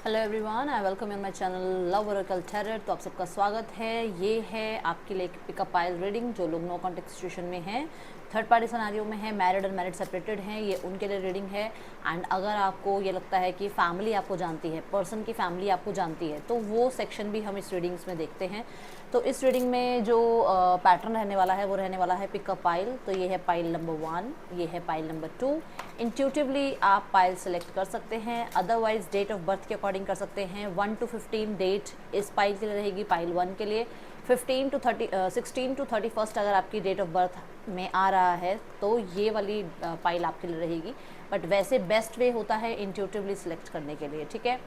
Hello everyone, I welcome you my channel love Oracle tarot. तो आप सबका स्वागत है। ये है आपके लिए पिकअप पाइल रीडिंग। जो लोग नो कॉन्टेक्ट सिचुएशन में हैं, थर्ड पार्टी सिनेरियो में है, मैरिड और मैरिड सेपरेटेड हैं, ये उनके लिए रीडिंग है। एंड अगर आपको ये लगता है कि फैमिली आपको जानती है, पर्सन की फैमिली आपको जानती है, तो वो सेक्शन भी हम इस रीडिंग्स में देखते हैं। तो इस रीडिंग में जो पैटर्न रहने वाला है वो रहने वाला है पिकअप पाइल। तो ये है पाइल नंबर 1, ये है पाइल नंबर 2। इंट्यूटिवली आप पाइल सेलेक्ट कर सकते हैं, अदरवाइज डेट ऑफ बर्थ के अकॉर्डिंग कर सकते हैं। 1 to 15 डेट इस पाइल के लिए रहेगी, पाइल 1 के लिए। 16 to 31 अगर आपकी डेट ऑफ बर्थ में आ रहा है तो ये वाली पाइल आपके लिए रहेगी। बट वैसे बेस्ट वे होता है इंट्यूटिवली सिलेक्ट करने के लिए, ठीक है।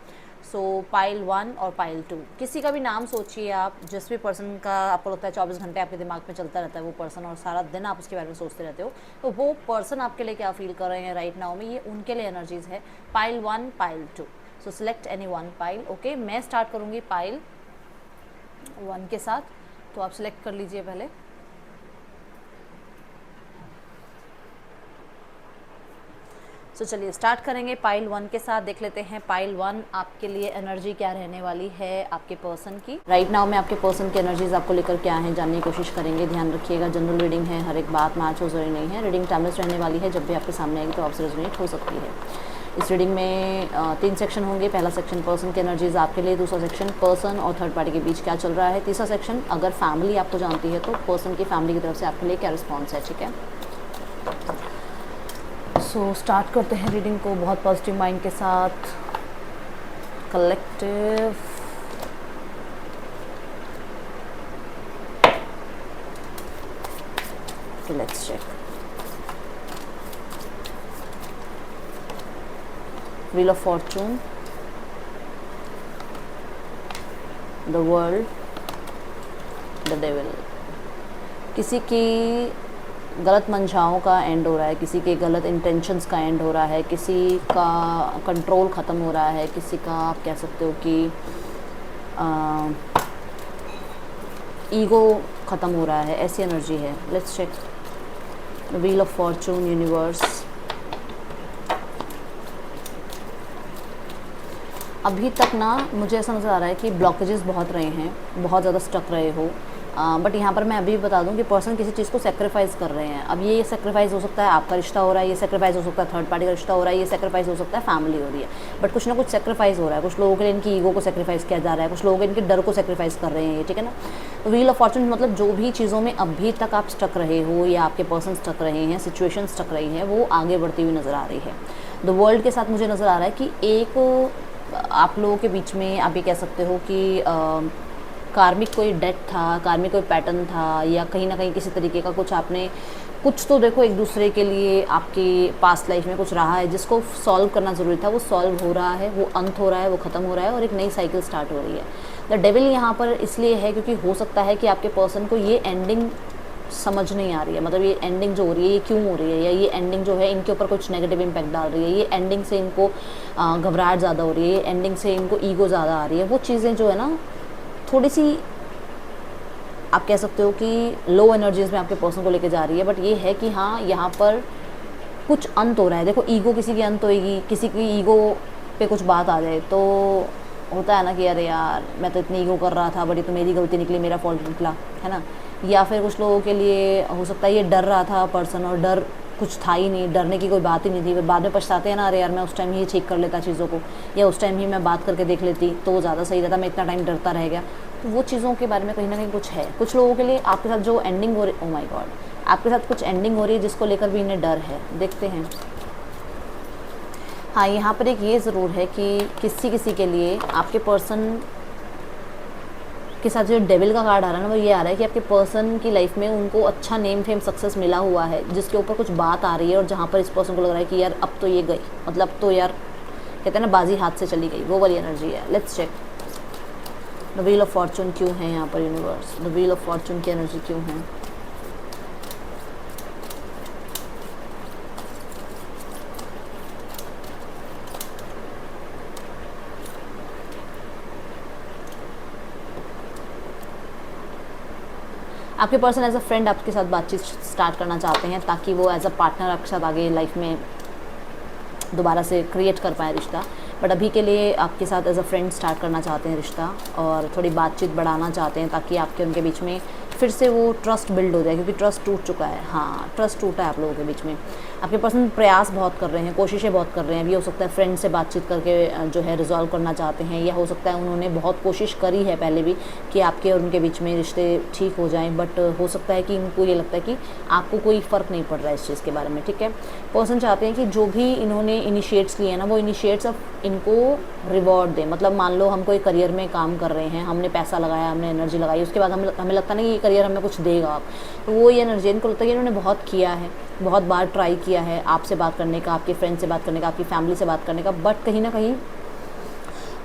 सो पाइल 1 और पाइल 2, किसी का भी नाम सोचिए आप, जिस भी पर्सन का आपको लगता है 24 घंटे आपके दिमाग में चलता रहता है वो पर्सन, और सारा दिन आप उसके बारे में सोचते रहते हो, तो वो पर्सन आपके लिए क्या फील कर रहे हैं राइट नाउ में, ये उनके लिए एनर्जीज है। Pile 1, pile 2। सो select any one pile. Okay, मैं स्टार्ट करूँगी पाइल 1 के साथ, तो आप सिलेक्ट कर लीजिए पहले। तो चलिए स्टार्ट करेंगे पाइल 1 के साथ। देख लेते हैं पाइल 1 आपके लिए एनर्जी क्या रहने वाली है आपके पर्सन की राइट नाउ में। आपके पर्सन की एनर्जीज आपको लेकर क्या है जानने की कोशिश करेंगे। ध्यान रखिएगा, जनरल रीडिंग है, हर एक बात मैच हो जरूरी नहीं है। रीडिंग टाइमलेस रहने वाली है, जब भी आपके सामने आएगी तो आपसे रेजोनेट हो सकती है। इस रीडिंग में 3 सेक्शन होंगे। पहला सेक्शन पर्सन की एनर्जीज आपके लिए, दूसरा सेक्शन पर्सन और थर्ड पार्टी के बीच क्या चल रहा है, तीसरा सेक्शन अगर फैमिली आपको जानती है तो पर्सन की फैमिली की तरफ से आपके लिए क्या रिस्पॉन्स है, ठीक है। सो स्टार्ट करते हैं रीडिंग को बहुत पॉजिटिव माइंड के साथ। Collective, let's check. Wheel of fortune, the world, the devil. किसी की गलत मंशाओं का एंड हो रहा है, किसी के गलत इंटेंशंस का एंड हो रहा है, किसी का कंट्रोल ख़त्म हो रहा है, किसी का आप कह सकते हो कि ईगो ख़त्म हो रहा है, ऐसी एनर्जी है। Let's check wheel of fortune, universe. अभी तक ना मुझे ऐसा नज़र आ रहा है कि ब्लॉकेजेस बहुत रहे हैं, बहुत ज़्यादा स्टक रहे हो। बट यहाँ पर मैं अभी बता दूँ कि पर्सन किसी चीज़ को सेक्रीफाइस कर रहे हैं। अब ये सेक्रीफाइस हो सकता है आपका रिश्ता हो रहा है, ये सेक्रीफाइस हो सकता है थर्ड पार्टी का रिश्ता हो रहा है, ये सेक्रीफाइस हो सकता है फैमिली हो रही है। बट कुछ ना कुछ सेक्रीफाइस हो रहा है। कुछ लोगों के लिए इनकी ईगो को सेक्रीफाइस किया जा रहा है, कुछ लोग इनके डर को सेक्रीफाइस कर रहे हैं, ठीक है ना। तो व्हील ऑफ फॉर्चून मतलब जो भी चीज़ों में अभी तक आप स्टक रहे हो या आपके पर्सन स्टक रहे हैं, सिचुएशन स्टक रही है, वो आगे बढ़ती हुई नज़र आ रही है। द वर्ल्ड के साथ मुझे नज़र आ रहा है कि एक आप लोगों के बीच में आप ये कह सकते हो कि कार्मिक कोई डेट था, कार्मिक कोई पैटर्न था, या कहीं ना कहीं किसी तरीके का कुछ आपने कुछ तो देखो एक दूसरे के लिए आपकी पास्ट लाइफ में कुछ रहा है जिसको सॉल्व करना ज़रूरी था, वो सॉल्व हो रहा है, वो अंत हो रहा है, वो ख़त्म हो रहा है और एक नई साइकिल स्टार्ट हो रही है। द डेविल यहाँ पर इसलिए है क्योंकि हो सकता है कि आपके पर्सन को ये एंडिंग समझ नहीं आ रही है, मतलब ये एंडिंग जो हो रही है ये क्यों हो रही है, या ये एंडिंग जो है इनके ऊपर कुछ नेगेटिव इम्पैक्ट डाल रही है, ये एंडिंग से इनको घबराहट ज़्यादा हो रही है, ये एंडिंग से इनको ईगो ज़्यादा आ रही है। वो चीज़ें जो है ना थोड़ी सी आप कह सकते हो कि लो एनर्जीज में आपके पर्सन को लेके जा रही है। बट ये है कि हाँ, यहाँ पर कुछ अंत हो रहा है। देखो, ईगो किसी की अंत होएगी, किसी की ईगो पे कुछ बात आ जाए तो होता है ना कि अरे यार मैं तो इतनी ईगो कर रहा था, बड़ी तो मेरी गलती निकली, मेरा फॉल्ट निकला, है ना। या फिर कुछ लोगों के लिए हो सकता है ये डर रहा था पर्सन, और डर कुछ था ही नहीं, डरने की कोई बात ही नहीं थी। बाद में पछताते हैं ना, अरे यार मैं उस टाइम ही चेक कर लेता चीज़ों को, या उस टाइम ही मैं बात करके देख लेती तो वो ज़्यादा सही रहता, मैं इतना टाइम डरता रह गया। तो वो चीज़ों के बारे में कहीं ना कहीं कुछ है। कुछ लोगों के लिए आपके साथ जो एंडिंग हो रही, ओ माय गॉड, आपके साथ कुछ एंडिंग हो रही है जिसको लेकर भी इन्हें डर है। देखते हैं। हाँ, यहाँ पर एक ये ज़रूर है कि किसी के लिए आपके पर्सन के साथ जो डेविल का कार्ड आ रहा है ना, वो ये आ रहा है कि आपके पर्सन की लाइफ में उनको अच्छा नेम फेम सक्सेस मिला हुआ है, जिसके ऊपर कुछ बात आ रही है और जहाँ पर इस पर्सन को लग रहा है कि यार अब तो ये गई, मतलब अब तो यार कहते हैं ना बाजी हाथ से चली गई, वो वाली एनर्जी है। Let's check the wheel of fortune क्यों है यहाँ पर universe, the wheel of fortune की एनर्जी क्यों है। आपके पर्सन एज अ फ्रेंड आपके साथ बातचीत स्टार्ट करना चाहते हैं ताकि वो एज अ पार्टनर आपके साथ आगे लाइफ में दोबारा से क्रिएट कर पाए रिश्ता। बट अभी के लिए आपके साथ एज अ फ्रेंड स्टार्ट करना चाहते हैं रिश्ता, और थोड़ी बातचीत बढ़ाना चाहते हैं ताकि आपके उनके बीच में फिर से वो ट्रस्ट बिल्ड हो जाए, क्योंकि ट्रस्ट टूट चुका है। हाँ, ट्रस्ट टूटा है आप लोगों के बीच में। आपके पर्सन प्रयास बहुत कर रहे हैं, कोशिशें बहुत कर रहे हैं। ये हो सकता है फ्रेंड से बातचीत करके जो है रिजॉल्व करना चाहते हैं, या हो सकता है उन्होंने बहुत कोशिश करी है पहले भी कि आपके और उनके बीच में रिश्ते ठीक हो जाएं, बट हो सकता है कि इनको ये लगता है कि आपको कोई फ़र्क नहीं पड़ रहा है इस चीज़ के बारे में, ठीक है। पर्सन चाहते हैं कि जो भी इन्होंने इनिशिएट्स लिए हैं ना, वो इनिशिएट्स अब इनको रिवॉर्ड दें। मतलब मान लो हम कोई करियर में काम कर रहे हैं, हमने पैसा लगाया, हमने एनर्जी लगाई, उसके बाद हमें लगता है ना कि ये करियर हमें कुछ देगा आप, तो वो ये एनर्जी इनको लगता है कि इन्होंने बहुत किया है, बहुत बार ट्राई किया है आपसे बात करने का, आपके फ्रेंड से बात करने का, आपकी फैमिली से बात करने का, बट कहीं ना कहीं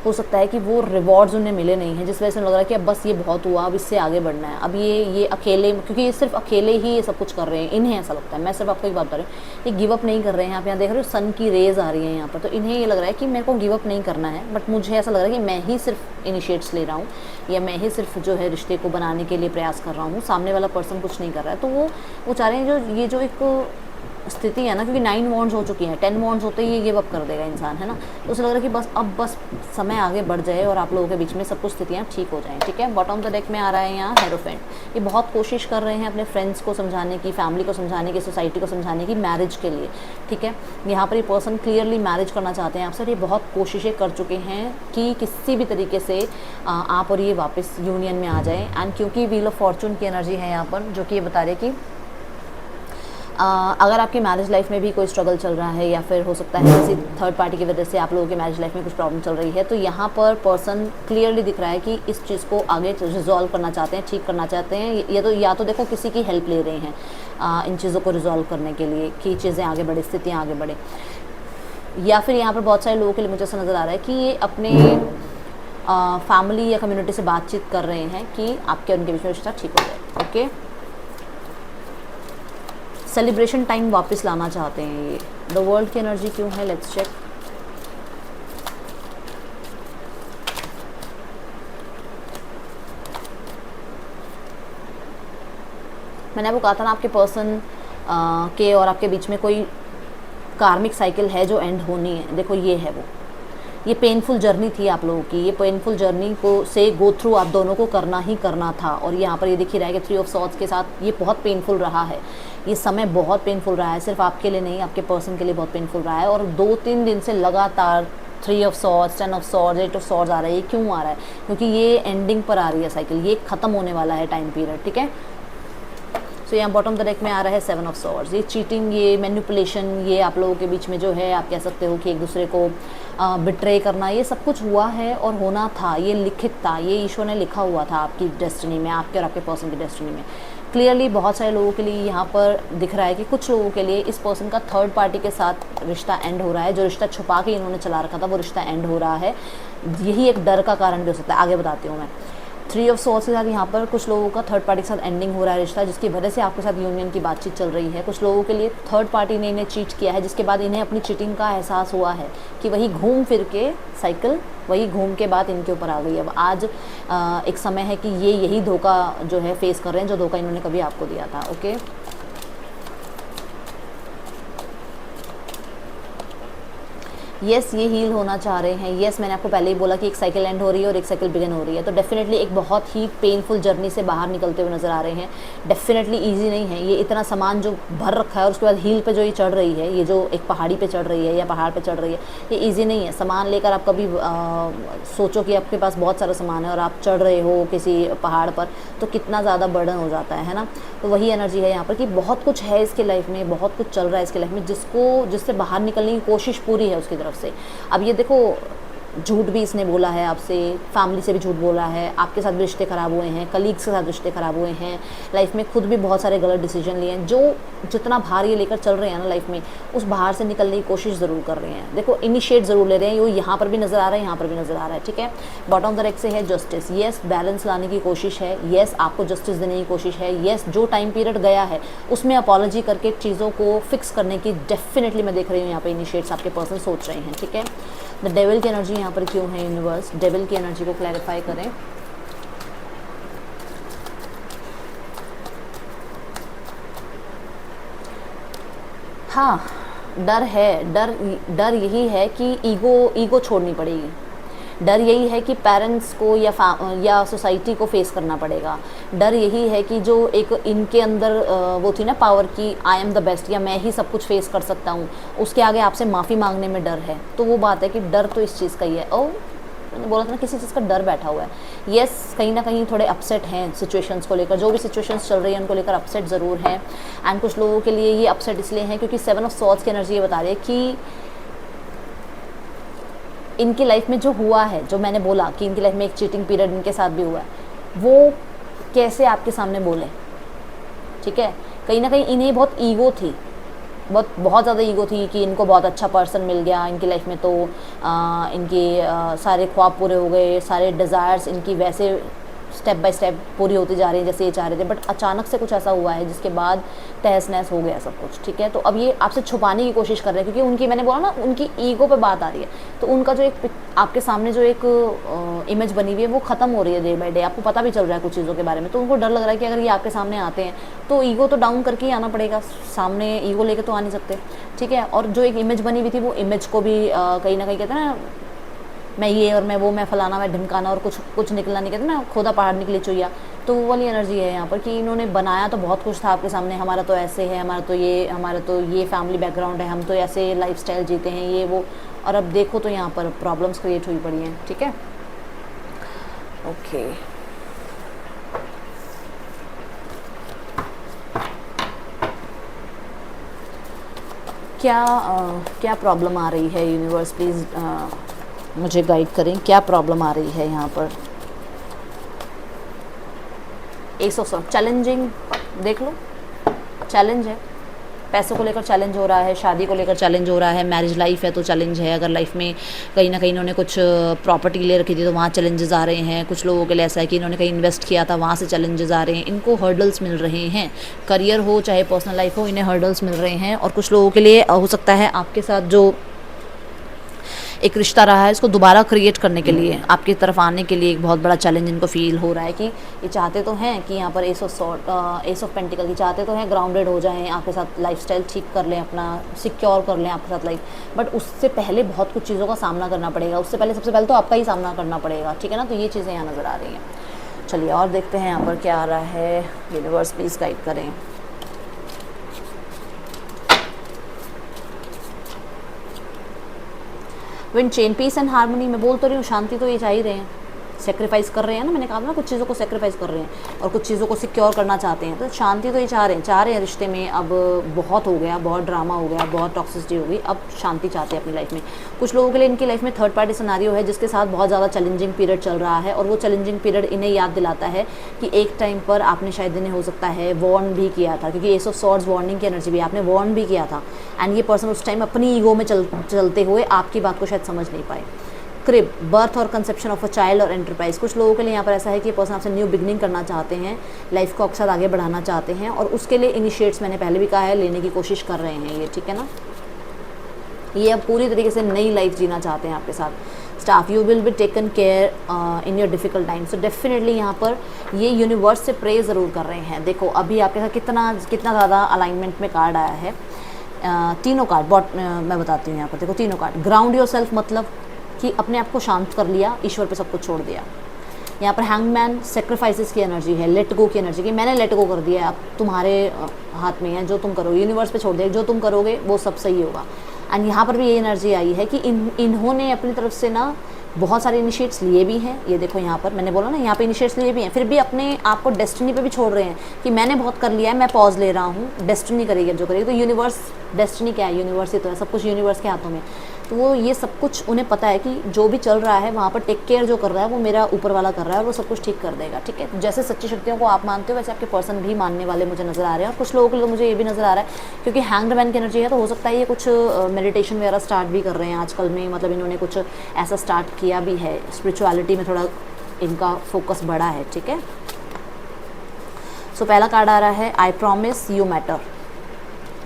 हो सकता है कि वो रिवॉर्ड्स उन्हें मिले नहीं हैं, जिस वजह से लग रहा है कि अब बस ये बहुत हुआ, अब इससे आगे बढ़ना है। अब ये अकेले, क्योंकि ये सिर्फ अकेले ही ये सब कुछ कर रहे हैं, इन्हें ऐसा लगता है। मैं सिर्फ आपको एक बात बता रही हूँ, ये गिव अप नहीं कर रहे हैं। आप यहाँ देख रहे हो सन की रेज आ रही है यहाँ पर, तो इन्हें ये लग रहा है कि मेरे को गिव अप नहीं करना है, बट मुझे ऐसा लग रहा है कि मैं ही सिर्फ इनिशिएट्स ले रहा हूँ, या मैं ही सिर्फ जो है रिश्ते को बनाने के लिए प्रयास कर रहा हूँ, सामने वाला पर्सन कुछ नहीं कर रहा है। तो वो चाह रहे हैं जो ये जो एक स्थिति है ना, क्योंकि 9 वॉन्ड्स हो चुकी हैं, 10 वॉन्ड्स होते ही ये गिव अप कर देगा इंसान, है ना। तो उसे लग रहा है कि बस समय आगे बढ़ जाए और आप लोगों के बीच में सब कुछ स्थितियाँ ठीक हो जाएं, ठीक है। बॉटम ऑफ द डेक में आ रहा है यहाँ हेरोफेंट। ये बहुत कोशिश कर रहे हैं अपने फ्रेंड्स को समझाने की, फैमिली को समझाने की, सोसाइटी को समझाने की, मैरिज के लिए, ठीक है। यहाँ पर ये पर्सन क्लियरली मैरिज करना चाहते हैं आपसे, ये बहुत कोशिशें कर चुके हैं कि किसी भी तरीके से आप और ये वापस यूनियन में आ जाएँ। एंड क्योंकि व्हील ऑफ फॉर्चून की एनर्जी है यहाँ पर, जो कि ये बता रही है कि अगर आपकी मैरिज लाइफ में भी कोई स्ट्रगल चल रहा है, या फिर हो सकता है किसी थर्ड पार्टी की वजह से आप लोगों की मैरिज लाइफ में कुछ प्रॉब्लम चल रही है, तो यहाँ पर पर्सन क्लियरली दिख रहा है कि इस चीज़ को आगे रिजॉल्व करना चाहते हैं, ठीक करना चाहते हैं। या तो देखो किसी की हेल्प ले रहे हैं इन चीज़ों को रिजॉल्व करने के लिए कि चीज़ें आगे बढ़े, स्थितियाँ आगे बढ़े, या फिर यहाँ पर बहुत सारे लोगों के लिए मुझे ऐसा नज़र आ रहा है कि ये अपने फैमिली या कम्युनिटी से बातचीत कर रहे हैं कि आपके उनके बीच में रिश्ता ठीक हो जाए, ओके। सेलिब्रेशन टाइम वापस लाना चाहते हैं ये। द वर्ल्ड की एनर्जी क्यों है, लेट्स चेक। मैंने आपको कहा था ना, आपके पर्सन के और आपके बीच में कोई कार्मिक साइकिल है जो एंड होनी है। देखो ये है वो, ये पेनफुल जर्नी थी आप लोगों की, ये पेनफुल जर्नी को से गो थ्रू आप दोनों को करना ही करना था। और यहाँ पर ये दिख ही रहा है कि 3 ऑफ सॉर्ड्स के साथ ये बहुत पेनफुल रहा है, ये समय बहुत पेनफुल रहा है, सिर्फ आपके लिए नहीं, आपके पर्सन के लिए बहुत पेनफुल रहा है। और 2-3 दिन से लगातार 3 of swords, 10 of swords, 8 of swords आ रहा है। ये क्यों आ रहा है? क्योंकि ये एंडिंग पर आ रही है साइकिल, ये ख़त्म होने वाला है टाइम पीरियड, ठीक है। तो यहाँ बॉटम द डेक में आ रहा है 7 ऑफ सॉर्ड्स। ये चीटिंग, ये मैनिपुलेशन, ये आप लोगों के बीच में जो है, आप कह सकते हो कि एक दूसरे को बिट्रे करना, ये सब कुछ हुआ है और होना था, ये लिखित था, ये ईश्वर ने लिखा हुआ था आपकी डेस्टिनी में, आपके और आपके पर्सन की डेस्टिनी में। क्लियरली बहुत सारे लोगों के लिए यहाँ पर दिख रहा है कि कुछ लोगों के लिए इस पर्सन का थर्ड पार्टी के साथ रिश्ता एंड हो रहा है। जो रिश्ता छुपा के इन्होंने चला रखा था वो रिश्ता एंड हो रहा है। यही एक डर का कारण भी हो सकता है, आगे बताती हूँ मैं। 3 ऑफ सॉर्ड्स के साथ यहाँ पर कुछ लोगों का थर्ड पार्टी के साथ एंडिंग हो रहा है रिश्ता, जिसकी वजह से आपके साथ यूनियन की बातचीत चल रही है। कुछ लोगों के लिए थर्ड पार्टी ने इन्हें चीट किया है, जिसके बाद इन्हें अपनी चीटिंग का एहसास हुआ है कि वही घूम फिर के साइकिल, वही घूम के बाद इनके ऊपर आ गई। अब आज एक समय है कि ये यही धोखा जो है फेस कर रहे हैं, जो धोखा इन्होंने कभी आपको दिया था, ओके। येस, ये हील होना चाह रहे हैं। येस, मैंने आपको पहले ही बोला कि एक साइकिल एंड हो रही है और एक साइकिल बिगिन हो रही है, तो डेफिनेटली एक बहुत ही पेनफुल जर्नी से बाहर निकलते हुए नज़र आ रहे हैं। डेफिनेटली इजी नहीं है, ये इतना सामान जो भर रखा है और उसके बाद हील पे जो ये चढ़ रही है, ये जो एक पहाड़ी पे चढ़ रही है या पहाड़ पे चढ़ रही है, ये ईजी नहीं है। सामान लेकर आप कभी सोचो कि आपके पास बहुत सारा सामान है और आप चढ़ रहे हो किसी पहाड़ पर, तो कितना ज़्यादा बर्डन हो जाता है ना। तो वही एनर्जी है यहाँ पर कि बहुत कुछ है इसके लाइफ में, बहुत कुछ चल रहा है इसके लाइफ में, जिससे बाहर निकलने की कोशिश पूरी है उसकी तरफ से। अब ये देखो, झूठ भी इसने बोला है आपसे, फैमिली से भी झूठ बोला है, आपके साथ भी रिश्ते ख़राब हुए हैं, कलीग्स के साथ रिश्ते ख़राब हुए हैं, लाइफ में खुद भी बहुत सारे गलत डिसीजन लिए हैं। जो जितना भार ये लेकर चल रहे हैं ना लाइफ में, उस भार से निकलने की कोशिश ज़रूर कर रहे हैं। देखो, इनिशिएट ज़रूर ले रहे हैं, ये यहाँ पर भी नज़र आ रहा है, यहाँ पर भी नज़र आ रहा है, ठीक है। बॉटम द डेक से है जस्टिस। येस, बैलेंस लाने की कोशिश है। येस, आपको जस्टिस देने की कोशिश है। येस, जो टाइम पीरियड गया है उसमें अपॉलॉजी करके चीज़ों को फिक्स करने की डेफिनेटली मैं देख रही हूँ यहाँ पर इनिशिएट्स आपके पर्सन सोच रहे हैं, ठीक है। द डेविल की एनर्जी यहाँ पर क्यों है यूनिवर्स? डेविल की एनर्जी को क्लैरिफाई करें। हाँ, डर है, डर डर यही है कि ईगो छोड़नी पड़ेगी। डर यही है कि पेरेंट्स को या सोसाइटी को फेस करना पड़ेगा। डर यही है कि जो एक इनके अंदर वो थी ना पावर की आई एम द बेस्ट, या मैं ही सब कुछ फेस कर सकता हूँ, उसके आगे आपसे माफ़ी मांगने में डर है। तो वो बात है कि डर तो इस चीज़ का ही है। और मैंने बोला था ना, किसी चीज़ का डर बैठा हुआ है। येस, कहीं ना कहीं थोड़े अपसेट हैं सिचुएशंस को लेकर, जो भी सिचुएशंस चल रही है उनको लेकर अपसेट ज़रूर हैं। एंड कुछ लोगों के लिए ये अपसेट इसलिए हैं क्योंकि 7 ऑफ सॉर्ड्स की एनर्जी ये बता रही है कि इनकी लाइफ में जो हुआ है, जो मैंने बोला कि इनकी लाइफ में एक चीटिंग पीरियड इनके साथ भी हुआ है, वो कैसे आपके सामने बोले, ठीक है। कहीं ना कहीं इन्हें बहुत ईगो थी, बहुत ज़्यादा ईगो थी कि इनको बहुत अच्छा पर्सन मिल गया इनकी लाइफ में, तो इनके सारे ख्वाब पूरे हो गए, सारे डिज़ायर्स इनकी वैसे स्टेप बाय स्टेप पूरी होती जा रही है जैसे ये चाह रहे थे। बट अचानक से कुछ ऐसा हुआ है जिसके बाद तहस नहस हो गया सब कुछ, ठीक है। तो अब ये आपसे छुपाने की कोशिश कर रहे हैं क्योंकि उनकी, मैंने बोला ना, उनकी ईगो पे बात आ रही है। तो उनका जो एक आपके सामने जो एक इमेज बनी हुई है वो ख़त्म हो रही है डे बाय डे। आपको पता भी चल रहा है कुछ चीज़ों के बारे में, तो उनको डर लग रहा है कि अगर ये आपके सामने आते हैं तो ईगो तो डाउन करके ही आना पड़ेगा, सामने ईगो लेके तो आ नहीं सकते, ठीक है। और जो एक इमेज बनी हुई थी वो इमेज को भी कहीं ना कहीं कहते हैं ना, मैं ये और मैं वो, मैं फलाना, मैं ढिमकाना, और कुछ निकलना नहीं, कहते ना खोदा पहाड़ निकले चुइया। तो वो वाली एनर्जी है यहाँ पर कि इन्होंने बनाया तो बहुत कुछ था आपके सामने, हमारा तो ऐसे है, हमारा तो ये फैमिली बैकग्राउंड है, हम तो ऐसे लाइफस्टाइल जीते हैं, ये वो। और अब देखो तो यहाँ पर प्रॉब्लम्स क्रिएट हुई पड़ी हैं, ठीक है। ओके, क्या प्रॉब्लम आ रही है यूनिवर्स, प्लीज़ मुझे गाइड करें, क्या प्रॉब्लम आ रही है यहाँ पर। एस ऑफ सॉर्ड्स, चैलेंजिंग, देख लो, चैलेंज है, पैसों को लेकर चैलेंज हो रहा है, शादी को लेकर चैलेंज हो रहा है, मैरिज लाइफ है तो चैलेंज है। अगर लाइफ में कहीं ना कहीं इन्होंने कुछ प्रॉपर्टी ले रखी थी तो वहाँ चैलेंजेस आ रहे हैं। कुछ लोगों के लिए ऐसा है कि इन्होंने कहीं इन्वेस्ट किया था, वहाँ से चैलेंजेस आ रहे हैं, इनको हर्डल्स मिल रहे हैं। करियर हो चाहे पर्सनल लाइफ हो, इन्हें हर्डल्स मिल रहे हैं। और कुछ लोगों के लिए हो सकता है आपके साथ जो एक रिश्ता रहा है इसको दोबारा क्रिएट करने के लिए, आपकी तरफ आने के लिए एक बहुत बड़ा चैलेंज इनको फील हो रहा है कि ये चाहते तो हैं कि यहाँ पर एस ऑफ पेंटिकल की चाहते तो हैं ग्राउंडेड हो जाएं, आपके साथ लाइफस्टाइल ठीक कर लें, अपना सिक्योर कर लें आपके साथ लाइफ। बट उससे पहले बहुत कुछ चीज़ों का सामना करना पड़ेगा, उससे पहले सबसे पहले तो आपका ही सामना करना पड़ेगा, ठीक है ना। तो ये चीज़ें यहाँ नज़र आ रही हैं। चलिए और देखते हैं यहाँ पर क्या आ रहा है, यूनिवर्स प्लीज़ गाइड करें। Win chain, peace and harmony, मैं बोल तो रही हूँ, शांति तो ये चाह ही रहे हैं, सेक्रीफाइस कर रहे हैं ना, मैंने कहा ना कुछ चीज़ों को सेक्रीफाइस कर रहे हैं और कुछ चीज़ों को सिक्योर करना चाहते हैं। तो शांति तो ये चाह रहे हैं रिश्ते में। अब बहुत हो गया, बहुत ड्रामा हो गया, बहुत टॉक्सिसिटी हो गई, अब शांति चाहते हैं अपनी लाइफ में। कुछ लोगों के लिए इनकी लाइफ में थर्ड पार्टी सिनेरियो है जिसके साथ बहुत ज़्यादा चैलेंजिंग पीरियड चल रहा है, और वो चैलेंजिंग पीरियड इन्हें याद दिलाता है कि एक टाइम पर आपने शायद इन्हें हो सकता है वार्न भी किया था, क्योंकि एस ऑफ सॉर्ड्स वार्निंग की एनर्जी भी, आपने वार्न भी किया था एंड ये पर्सन उस टाइम अपनी ईगो में चलते हुए आपकी बात को शायद समझ नहीं पाए। क्रिब, बर्थ और कंसेप्शन ऑफ अ चाइल्ड और एंटरप्राइज, कुछ लोगों के लिए यहाँ पर ऐसा है कि पर्सन आपसे न्यू बिगनिंग करना चाहते हैं, लाइफ को आपके साथ आगे बढ़ाना चाहते हैं, और उसके लिए इनिशिएट्स, मैंने पहले भी कहा है, लेने की कोशिश कर रहे हैं ये, ठीक है ना। ये अब पूरी तरीके से नई लाइफ जीना चाहते हैं आपके साथ। Staff, you will be taken care in your difficult time. So definitely यहाँ पर ये यूनिवर्स से प्रे ज़रूर कर रहे हैं। देखो अभी आपके साथ कितना ज़्यादा अलाइनमेंट में कार्ड आया है, तीनों कार्ड, मैं बताती हूँ यहाँ पर। देखो तीनों कार्ड, ग्राउंड योर सेल्फ, मतलब कि अपने आप को शांत कर लिया, ईश्वर पे सब कुछ छोड़ दिया। यहाँ पर हैंगमैन, सेक्रीफाइसेस की एनर्जी है, लेट गो की एनर्जी, कि मैंने लेट गो कर दिया है, अब तुम्हारे हाथ में है, जो तुम करोगे यूनिवर्स पे छोड़ दिया, जो तुम करोगे वो सब सही होगा। एंड यहाँ पर भी ये एनर्जी आई है कि इन्होंने अपनी तरफ से ना बहुत सारे इनिशिएट्स लिए भी हैं। ये देखो यहाँ पर मैंने बोला ना, यहाँ पे इनिशिएट्स लिए भी हैं, फिर भी अपने आप को डेस्टिनी पे भी छोड़ रहे हैं कि मैंने बहुत कर लिया है, मैं पॉज ले रहा हूँ, डेस्टिनी करेगी जो करेगी। तो यूनिवर्स, डेस्टिनी क्या है, यूनिवर्स ही तो है, सब कुछ यूनिवर्स के हाथों में। तो वो ये सब कुछ उन्हें पता है कि जो भी चल रहा है वहाँ पर टेक केयर जो कर रहा है वो मेरा ऊपर वाला कर रहा है, और वो सब कुछ ठीक कर देगा, ठीक है। जैसे सच्ची शक्तियों को आप मानते हो वैसे आपके पर्सन भी मानने वाले मुझे नज़र आ रहे हैं। और कुछ लोगों के लिए तो मुझे ये भी नज़र आ रहा है क्योंकि हैंग्ड मैन की एनर्जी है, तो हो सकता है ये कुछ मेडिटेशन वगैरह स्टार्ट भी कर रहे हैं आजकल में, मतलब इन्होंने कुछ ऐसा स्टार्ट किया भी है, स्पिरिचुअलिटी में थोड़ा इनका फोकस बढ़ा है, ठीक है। सो पहला कार्ड आ रहा है आई प्रॉमिस यू मैटर।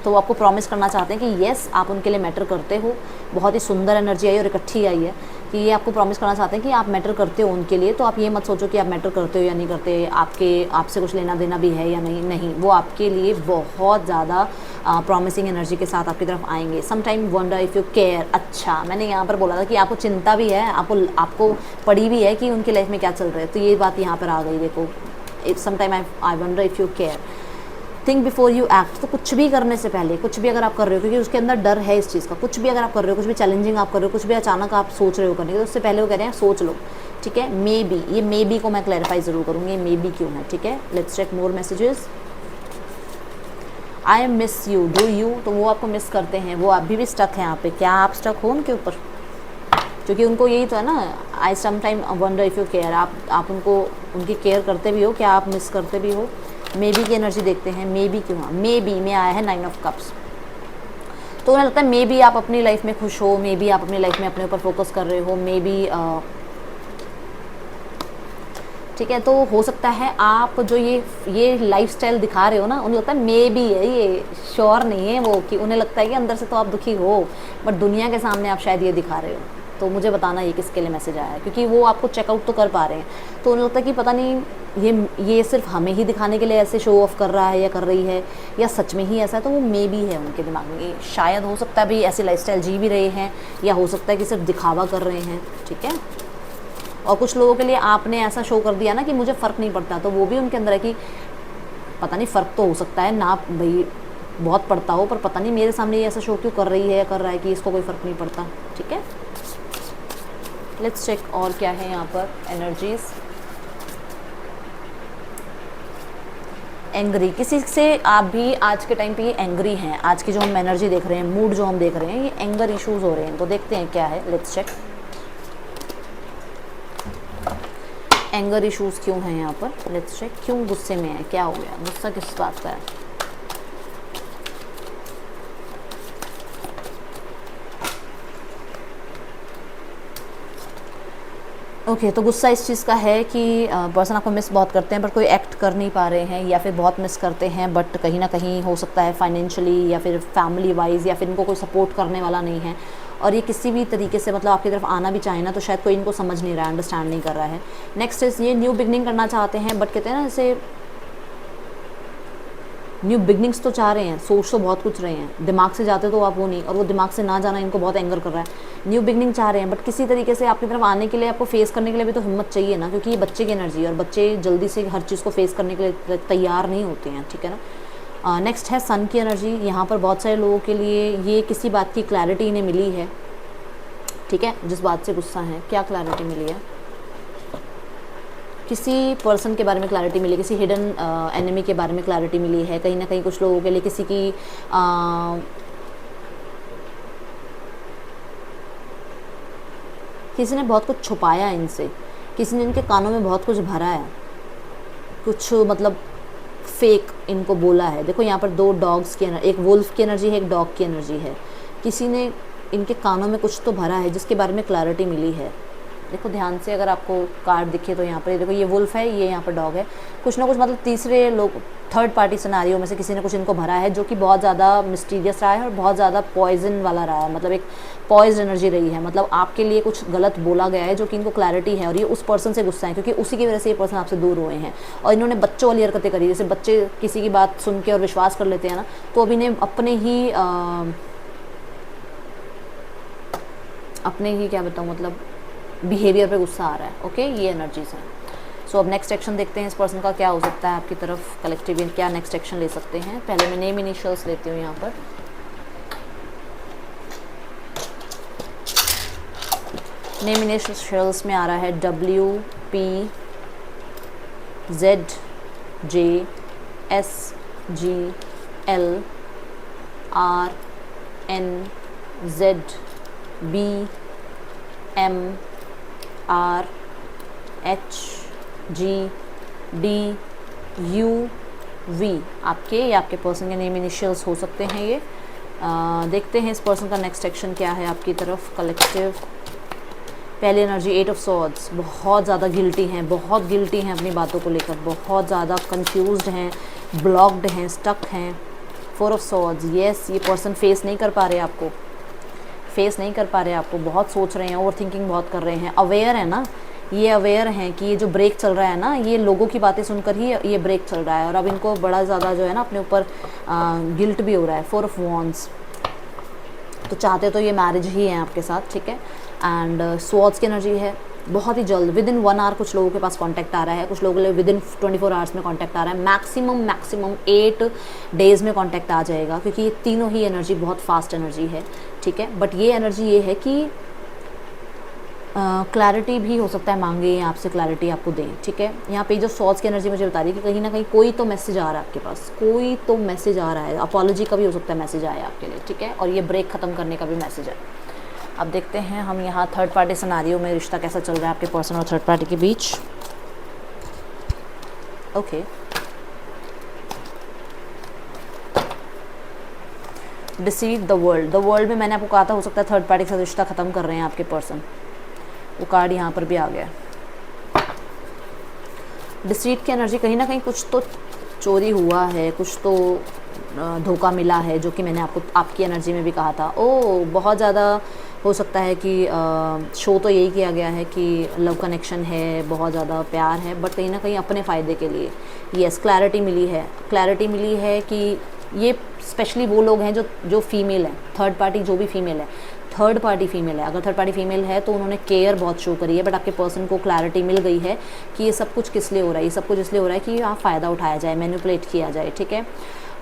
तो वो आपको प्रॉमिस करना चाहते हैं कि येस आप उनके लिए मैटर करते हो। बहुत ही सुंदर एनर्जी आई और इकट्ठी आई है कि ये आपको प्रॉमिस करना चाहते हैं कि आप मैटर करते हो उनके लिए। तो आप ये मत सोचो कि आप मैटर करते हो या नहीं करते, आपसे कुछ लेना देना भी है या नहीं, वो आपके लिए बहुत ज़्यादा प्रॉमिसिंग एनर्जी के साथ आपकी तरफ आएंगे। Some time wonder if you care. अच्छा, मैंने यहाँ पर बोला था कि आपको चिंता भी है, आपको पड़ी भी है कि उनकी लाइफ में क्या चल रहा है, तो ये बात यहाँ पर आ गई। देखो, some time I wonder if you care, think before you act. तो कुछ भी करने से पहले, कुछ भी अगर आप कर रहे हो, क्योंकि उसके अंदर डर है इस चीज़ का, कुछ भी अगर आप कर रहे हो, कुछ भी चैलेंजिंग आप कर रहे हो, कुछ भी अचानक आप सोच रहे हो करने के, तो उससे पहले वो कह रहे हैं सोच लो, ठीक है। मे बी, ये मे बी को मैं क्लैरिफाई ज़रूर करूँगी, ये मे बी क्यों है, ठीक है। Let's check more messages. I miss you, do you, तो वो आपको मिस करते हैं, वो अभी भी स्टक है यहाँ पे। क्या आप स्टक हो उनके ऊपर? क्योंकि उनको यही तो है ना, I some time wonder if you care, आप उनको, उनकी केयर करते भी हो, क्या आप मिस करते भी हो? मे बी की एनर्जी देखते हैं, मे बी क्यों? मे बी में आया है 9 ऑफ कप्स, तो उन्हें लगता है मे बी आप अपनी लाइफ में खुश हो, मे बी आप अपनी लाइफ में अपने ऊपर फोकस कर रहे हो, मे बी ठीक है। तो हो सकता है आप जो ये लाइफस्टाइल दिखा रहे हो ना, उन्हें लगता है मे बी है, ये श्योर नहीं है वो, कि उन्हें लगता है कि अंदर से तो आप दुखी हो, बट दुनिया के सामने आप शायद ये दिखा रहे हो। तो मुझे बताना ये किसके लिए मैसेज आया है, क्योंकि वो आपको चेकआउट तो कर पा रहे हैं, तो उन्हें लगता है कि पता नहीं ये सिर्फ हमें ही दिखाने के लिए ऐसे शो ऑफ कर रहा है या कर रही है, या सच में ही ऐसा है। तो वो मे बी है उनके दिमाग में, ये शायद हो सकता है भी ऐसी लाइफस्टाइल जी भी रहे हैं, या हो सकता है कि सिर्फ दिखावा कर रहे हैं, ठीक है। और कुछ लोगों के लिए आपने ऐसा शो कर दिया ना कि मुझे फ़र्क नहीं पड़ता, तो वो भी उनके अंदर है कि पता नहीं, फ़र्क तो हो सकता है ना भाई बहुत पड़ता हो, पर पता नहीं मेरे सामने ये ऐसा शो क्यों कर रही है या कर रहा है कि इसको कोई फ़र्क नहीं पड़ता, ठीक है। लेट्स चेक और क्या है यहाँ पर एनर्जीज। एंग्री, किसी से आप भी आज के टाइम पे ये एंग्री हैं। आज की जो हम एनर्जी देख रहे हैं, मूड जो हम देख रहे हैं, ये एंगर इश्यूज हो रहे हैं। तो देखते हैं क्या है, लेट्स चेक। एंगर इश्यूज क्यों हैं यहाँ पर, लेट्स चेक। क्यों गुस्से में है, क्या हो गया, गुस्सा किस बात का है? ओके, तो गुस्सा इस चीज़ का है कि पर्सन आपको मिस बहुत करते हैं, पर कोई एक्ट कर नहीं पा रहे हैं, या फिर बहुत मिस करते हैं बट कहीं ना कहीं हो सकता है फाइनेंशियली या फिर फैमिली वाइज, या फिर इनको कोई सपोर्ट करने वाला नहीं है, और ये किसी भी तरीके से मतलब आपकी तरफ आना भी चाहे ना, तो शायद कोई इनको समझ नहीं रहा है, अंडरस्टैंड नहीं कर रहा है। नेक्स्ट इज ये न्यू बिगनिंग करना चाहते हैं, बट कहते हैं ना जैसे न्यू बिगनिंग्स तो चाह रहे हैं, सोच तो बहुत कुछ रहे हैं, दिमाग से जाते तो आप वो नहीं, और वो दिमाग से ना जाना इनको बहुत एंगर कर रहा है। न्यू बिगनिंग चाह रहे हैं, बट किसी तरीके से आपकी तरफ आने के लिए, आपको फेस करने के लिए भी तो हिम्मत चाहिए ना, क्योंकि ये बच्चे की एनर्जी है और बच्चे जल्दी से हर चीज़ को फेस करने के लिए तैयार नहीं होते हैं, ठीक है ना। नेक्स्ट है सन की एनर्जी। यहाँ पर बहुत सारे लोगों के लिए ये किसी बात की क्लैरिटी इन्हें मिली है, ठीक है, जिस बात से गुस्सा है। क्या क्लैरिटी मिली है? किसी पर्सन के बारे में क्लैरिटी मिली, किसी हिडन एनिमी के बारे में क्लैरिटी मिली है। कहीं ना कहीं कुछ लोगों के लिए किसी की किसी ने बहुत कुछ छुपाया इनसे, किसी ने इनके कानों में बहुत कुछ भरा है, कुछ मतलब फेक इनको बोला है। देखो यहाँ पर 2 डॉग्स की एनर्जी, एक वुल्फ की एनर्जी है, एक डॉग की एनर्जी है। किसी ने इनके कानों में कुछ तो भरा है जिसके बारे में क्लैरिटी मिली है। देखो ध्यान से, अगर आपको कार्ड दिखे तो यहाँ पर देखो, ये वुल्फ है, ये यहाँ पर डॉग है। कुछ ना कुछ मतलब तीसरे लोग, थर्ड पार्टी सिनारियों में से किसी ने कुछ इनको भरा है, जो कि बहुत ज़्यादा मिस्टीरियस रहा है और बहुत ज़्यादा पॉइजन वाला रहा है, मतलब एक पॉइज्ड एनर्जी रही है। मतलब आपके लिए कुछ गलत बोला गया है जो कि इनको क्लैरिटी है, और ये उस पर्सन से गुस्सा है क्योंकि उसी की वजह से ये पर्सन आपसे दूर हुए हैं। और इन्होंने बच्चों वाली हरकतें करी, जैसे बच्चे किसी की बात सुन के और विश्वास कर लेते हैं ना, तो अब इन्हें अपने ही क्या बताऊँ, मतलब बिहेवियर पे गुस्सा आ रहा है। ओके, ये एनर्जीज हैं। सो अब नेक्स्ट एक्शन देखते हैं इस पर्सन का क्या हो सकता है आपकी तरफ। कलेक्टिव क्या नेक्स्ट एक्शन ले सकते हैं। पहले मैं नेम इनिशियल्स लेती हूँ यहाँ पर। नेम इनिशियल्स में आ रहा है WPZJ SGLRNZBMRHGDUV आपके या आपके पर्सन के नेम इनिशियल्स हो सकते हैं ये। देखते हैं इस पर्सन का नेक्स्ट एक्शन क्या है आपकी तरफ। कलेक्टिव पहली एनर्जी 8 ऑफ सॉर्ड्स, बहुत ज़्यादा गिल्टी हैं, बहुत गिल्टी हैं अपनी बातों को लेकर, बहुत ज़्यादा कंफ्यूज्ड हैं, ब्लॉक्ड हैं, स्टक हैं। 4 ऑफ सॉर्ड्स, येस, ये पर्सन फेस नहीं कर पा रहे आपको, फेस नहीं कर पा रहे, आपको बहुत सोच रहे हैं, ओवर थिंकिंग बहुत कर रहे हैं, अवेयर है ना, ये अवेयर हैं कि ये जो ब्रेक चल रहा है ना, ये लोगों की बातें सुनकर ही ये ब्रेक चल रहा है, और अब इनको बड़ा ज़्यादा जो है ना अपने ऊपर गिल्ट भी हो रहा है। 4 ऑफ वॉन्ड्स, तो चाहते तो ये मैरिज ही है आपके साथ, ठीक है। एंड स्वॉर्ड्स की एनर्जी है, बहुत ही जल्द विद इन 1 आवर कुछ लोगों के पास कांटेक्ट आ रहा है, कुछ लोगों के लिए विद इन 24 आवर्स में कांटेक्ट आ रहा है, मैक्सिमम 8 डेज़ में कांटेक्ट आ जाएगा, क्योंकि ये तीनों ही एनर्जी बहुत फास्ट एनर्जी है, ठीक है। बट ये एनर्जी ये है कि क्लैरिटी भी हो सकता है मांगे आपसे, क्लैरिटी आपको दें, ठीक है। यहाँ पे जो सॉर्ड्स की एनर्जी मुझे बता रही है कि कहीं ना कहीं कोई तो मैसेज आ रहा है आपके पास, कोई तो मैसेज आ रहा है, अपॉलॉजी का भी हो सकता है मैसेज आया आपके लिए, ठीक है, और ये ब्रेक ख़त्म करने का भी मैसेज है। अब देखते हैं हम यहाँ थर्ड पार्टी सिनेरियो में रिश्ता कैसा चल रहा है आपके पर्सन और थर्ड पार्टी के बीच। Okay, deceive the world. The world में मैंने आपको कहा था हो सकता है थर्ड पार्टी के साथ रिश्ता ख़त्म कर रहे हैं आपके पर्सन, वो कार्ड यहाँ पर भी आ गया। डिसीट की एनर्जी, कहीं ना कहीं कुछ तो चोरी हुआ है, कुछ तो धोखा मिला है, जो कि मैंने आपको आपकी एनर्जी में भी कहा था। ओ, बहुत ज़्यादा हो सकता है कि शो तो यही किया गया है कि लव कनेक्शन है, बहुत ज़्यादा प्यार है, बट कहीं ना कहीं अपने फ़ायदे के लिए। यस, क्लैरिटी मिली है कि ये स्पेशली वो लोग हैं जो फीमेल हैं, थर्ड पार्टी जो भी फीमेल है, थर्ड पार्टी फीमेल है, अगर थर्ड पार्टी फीमेल है तो उन्होंने केयर बहुत शो करी है, बट आपके पर्सन को क्लैरिटी मिल गई है कि ये सब कुछ किस लिए हो रहा है, ये सब कुछ इसलिए हो रहा है कि यहाँ फ़ायदा उठाया जाए, मैनिपुलेट किया जाए, ठीक है।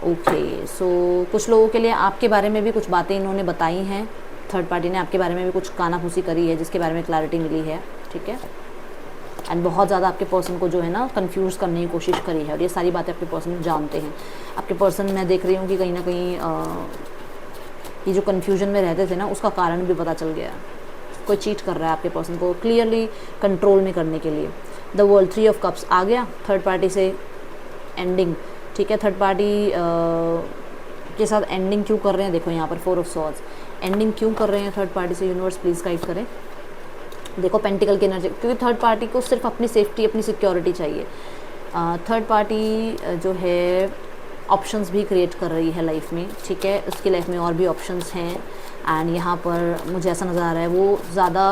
ओके, सो कुछ लोगों के लिए आपके बारे में भी कुछ बातें इन्होंने बताई हैं, थर्ड पार्टी ने आपके बारे में भी कुछ कानाफूसी करी है जिसके बारे में क्लैरिटी मिली है, ठीक है। एंड बहुत ज़्यादा आपके पर्सन को जो है ना कंफ्यूज करने की कोशिश करी है, और ये सारी बातें आपके पर्सन जानते हैं। आपके पर्सन, मैं देख रही हूँ कि कहीं ना कहीं ये जो कन्फ्यूजन में रहते थे ना, उसका कारण भी पता चल गया। कोई चीट कर रहा है आपके पर्सन को क्लियरली कंट्रोल में करने के लिए। द वर्ल्ड, 3 ऑफ कप्स आ गया, थर्ड पार्टी से एंडिंग, ठीक है। थर्ड पार्टी के साथ एंडिंग क्यों कर रहे हैं, देखो यहाँ पर 4 ऑफ सॉर्ड्स, एंडिंग क्यों कर रहे हैं थर्ड पार्टी से, यूनिवर्स प्लीज़ गाइड करें। देखो पेंटिकल की एनर्जी, क्योंकि थर्ड पार्टी को सिर्फ अपनी सेफ्टी, अपनी सिक्योरिटी चाहिए। थर्ड पार्टी जो है ऑप्शंस भी क्रिएट कर रही है लाइफ में, ठीक है, उसकी लाइफ में और भी ऑप्शंस हैं। एंड यहाँ पर मुझे ऐसा नज़र आ रहा है वो ज़्यादा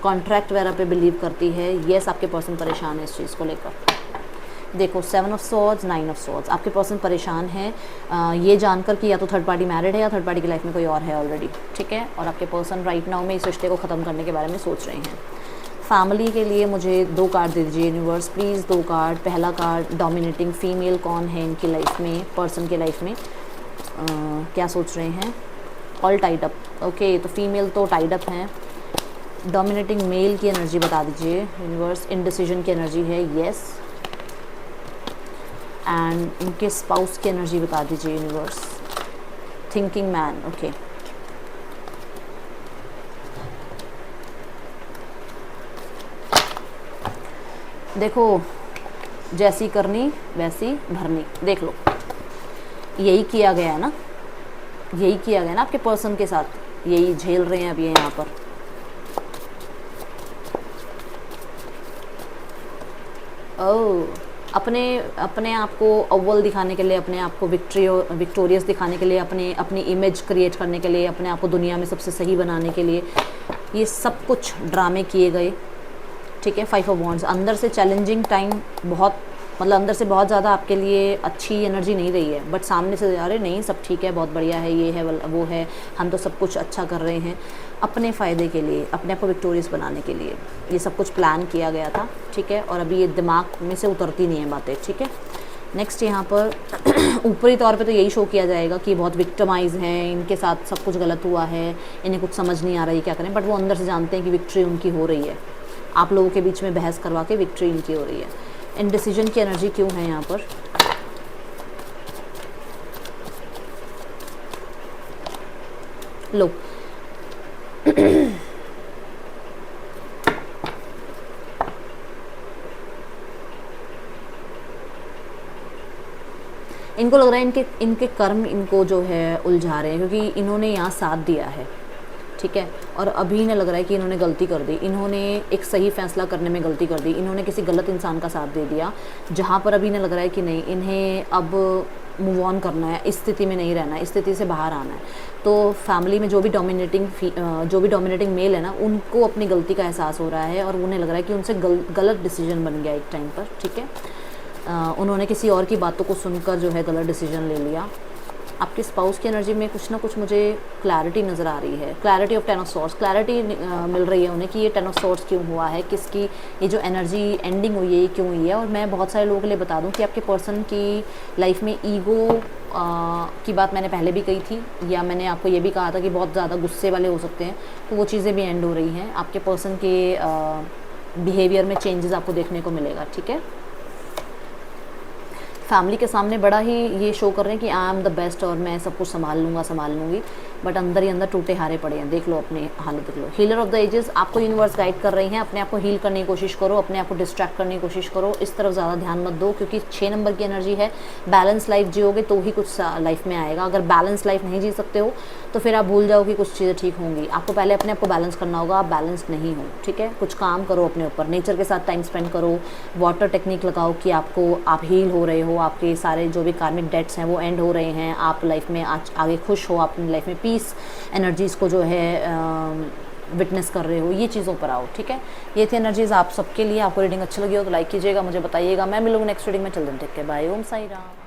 कॉन्ट्रैक्ट वगैरह पे बिलीव करती है। येस, आपके पर्सन परेशान है इस चीज़ को लेकर। देखो 7 ऑफ सॉर्ड्स, 9 ऑफ सॉर्ड्स, आपके पर्सन परेशान है ये जानकर कि या तो थर्ड पार्टी मैरिड है या थर्ड पार्टी की लाइफ में कोई और है ऑलरेडी, ठीक है। और आपके पर्सन राइट नाउ में इस रिश्ते को ख़त्म करने के बारे में सोच रहे हैं। फैमिली के लिए मुझे 2 कार्ड दे दीजिए यूनिवर्स प्लीज़, 2 कार्ड। पहला कार्ड, डोमिनेटिंग फीमेल कौन है इनकी लाइफ में, पर्सन की लाइफ में क्या सोच रहे हैं। ऑल टाइड अप, ओके, तो फीमेल तो टाइड अप हैं। डोमिनेटिंग मेल की एनर्जी बता दीजिए यूनिवर्स। इनडिसीजन की एनर्जी है, येस। एंड इनके स्पाउस की एनर्जी बता दीजिए यूनिवर्स। Thinking man, okay. देखो जैसी करनी वैसी भरनी, देख लो यही किया गया है ना, यही किया गया ना आपके पर्सन के साथ, यही झेल रहे हैं अभी यहाँ पर। ओह, अपने आप को अव्वल दिखाने के लिए, अपने आप को विक्टोरियस दिखाने के लिए, अपनी इमेज क्रिएट करने के लिए, अपने आप को दुनिया में सबसे सही बनाने के लिए ये सब कुछ ड्रामे किए गए, ठीक है। 5 ऑफ वॉन्ड्स, अंदर से चैलेंजिंग टाइम, बहुत मतलब अंदर से बहुत ज़्यादा आपके लिए अच्छी एनर्जी नहीं रही है, बट सामने से अरे नहीं सब ठीक है, बहुत बढ़िया है, ये है वो है, हम तो सब कुछ अच्छा कर रहे हैं, अपने फ़ायदे के लिए, अपने आप को विक्टोरियस बनाने के लिए ये सब कुछ प्लान किया गया था, ठीक है। और अभी ये दिमाग में से उतरती नहीं है बातें, ठीक है। नेक्स्ट यहाँ पर ऊपरी तौर पे तो यही शो किया जाएगा कि बहुत विक्टिमाइज हैं, इनके साथ सब कुछ गलत हुआ है, इन्हें कुछ समझ नहीं आ रही क्या करें, बट वो अंदर से जानते हैं कि विक्ट्री उनकी हो रही है। आप लोगों के बीच में बहस करवा के विक्ट्री इनकी हो रही है। इनडिसीजन की एनर्जी क्यों है यहाँ पर, लो इनको लग रहा है इनके कर्म इनको जो है उलझा रहे हैं, क्योंकि इन्होंने यहाँ साथ दिया है, ठीक है। और अभी इन्हें लग रहा है कि इन्होंने गलती कर दी, इन्होंने एक सही फैसला करने में गलती कर दी, इन्होंने किसी गलत इंसान का साथ दे दिया, जहाँ पर अभी इन्हें लग रहा है कि नहीं, इन्हें अब मूव ऑन करना है, इस स्थिति में नहीं रहना है, इस स्थिति से बाहर आना है। तो फैमिली में जो भी डोमिनेटिंग मेल है ना, उनको अपनी गलती का एहसास हो रहा है और उन्हें लग रहा है कि उनसे गलत डिसीजन बन गया एक टाइम पर, ठीक है। उन्होंने किसी और की बातों को सुनकर जो है गलत डिसीजन ले लिया। आपके स्पाउस की एनर्जी में कुछ ना कुछ मुझे क्लैरिटी नज़र आ रही है, clarity of 10 of swords, clarity मिल रही है उन्हें कि ये 10 ऑफ सॉर्ड्स क्यों हुआ है, किसकी ये जो एनर्जी एंडिंग हुई है ये क्यों हुई है। और मैं बहुत सारे लोगों के लिए बता दूं कि आपके पर्सन की लाइफ में ईगो की बात मैंने पहले भी कही थी, या मैंने आपको ये भी कहा था कि बहुत ज़्यादा गुस्से वाले हो सकते हैं, तो वो चीज़ें भी एंड हो रही हैं। आपके पर्सन के बिहेवियर में चेंजेस आपको देखने को मिलेगा, ठीक है। फैमिली के सामने बड़ा ही ये शो कर रहे हैं कि आई एम द बेस्ट और मैं सब कुछ संभाल लूँगी, बट अंदर ही अंदर टूटे हारे पड़े हैं। देख लो अपनी हालत, देख लो। हीलर ऑफ द एजेस, आपको यूनिवर्स गाइड कर रही हैं, अपने आप को हील करने की कोशिश करो, अपने आप को डिस्ट्रैक्ट करने की कोशिश करो, इस तरफ ज़्यादा ध्यान मत दो, क्योंकि 6 नंबर की एनर्जी है। बैलेंस लाइफ जियोगे तो ही कुछ लाइफ में आएगा। अगर बैलेंस लाइफ नहीं जी सकते हो तो फिर आप भूल जाओ कि कुछ चीज़ें ठीक होंगी। आपको पहले अपने आप को बैलेंस करना होगा, आप बैलेंस नहीं हो, ठीक है। कुछ काम करो अपने ऊपर, नेचर के साथ टाइम स्पेंड करो, वाटर टेक्निक लगाओ कि आप हील हो रहे हो, आपके सारे जो भी कार्मिक डेट्स हैं वो एंड हो रहे हैं, आप लाइफ में आगे खुश हो, आप अपनी लाइफ में पीस एनर्जीज़ को जो है विटनेस कर रहे हो, ये चीज़ों पर आओ, ठीक है। ये थी एनर्जीज़ आप सबके लिए। आपको रीडिंग अच्छी लगी हो तो लाइक कीजिएगा, मुझे बताइएगा। मैं मिलूँगी नेक्स्ट रीडिंग में। चल दिन ठीक है, बाय, ओम साई राम।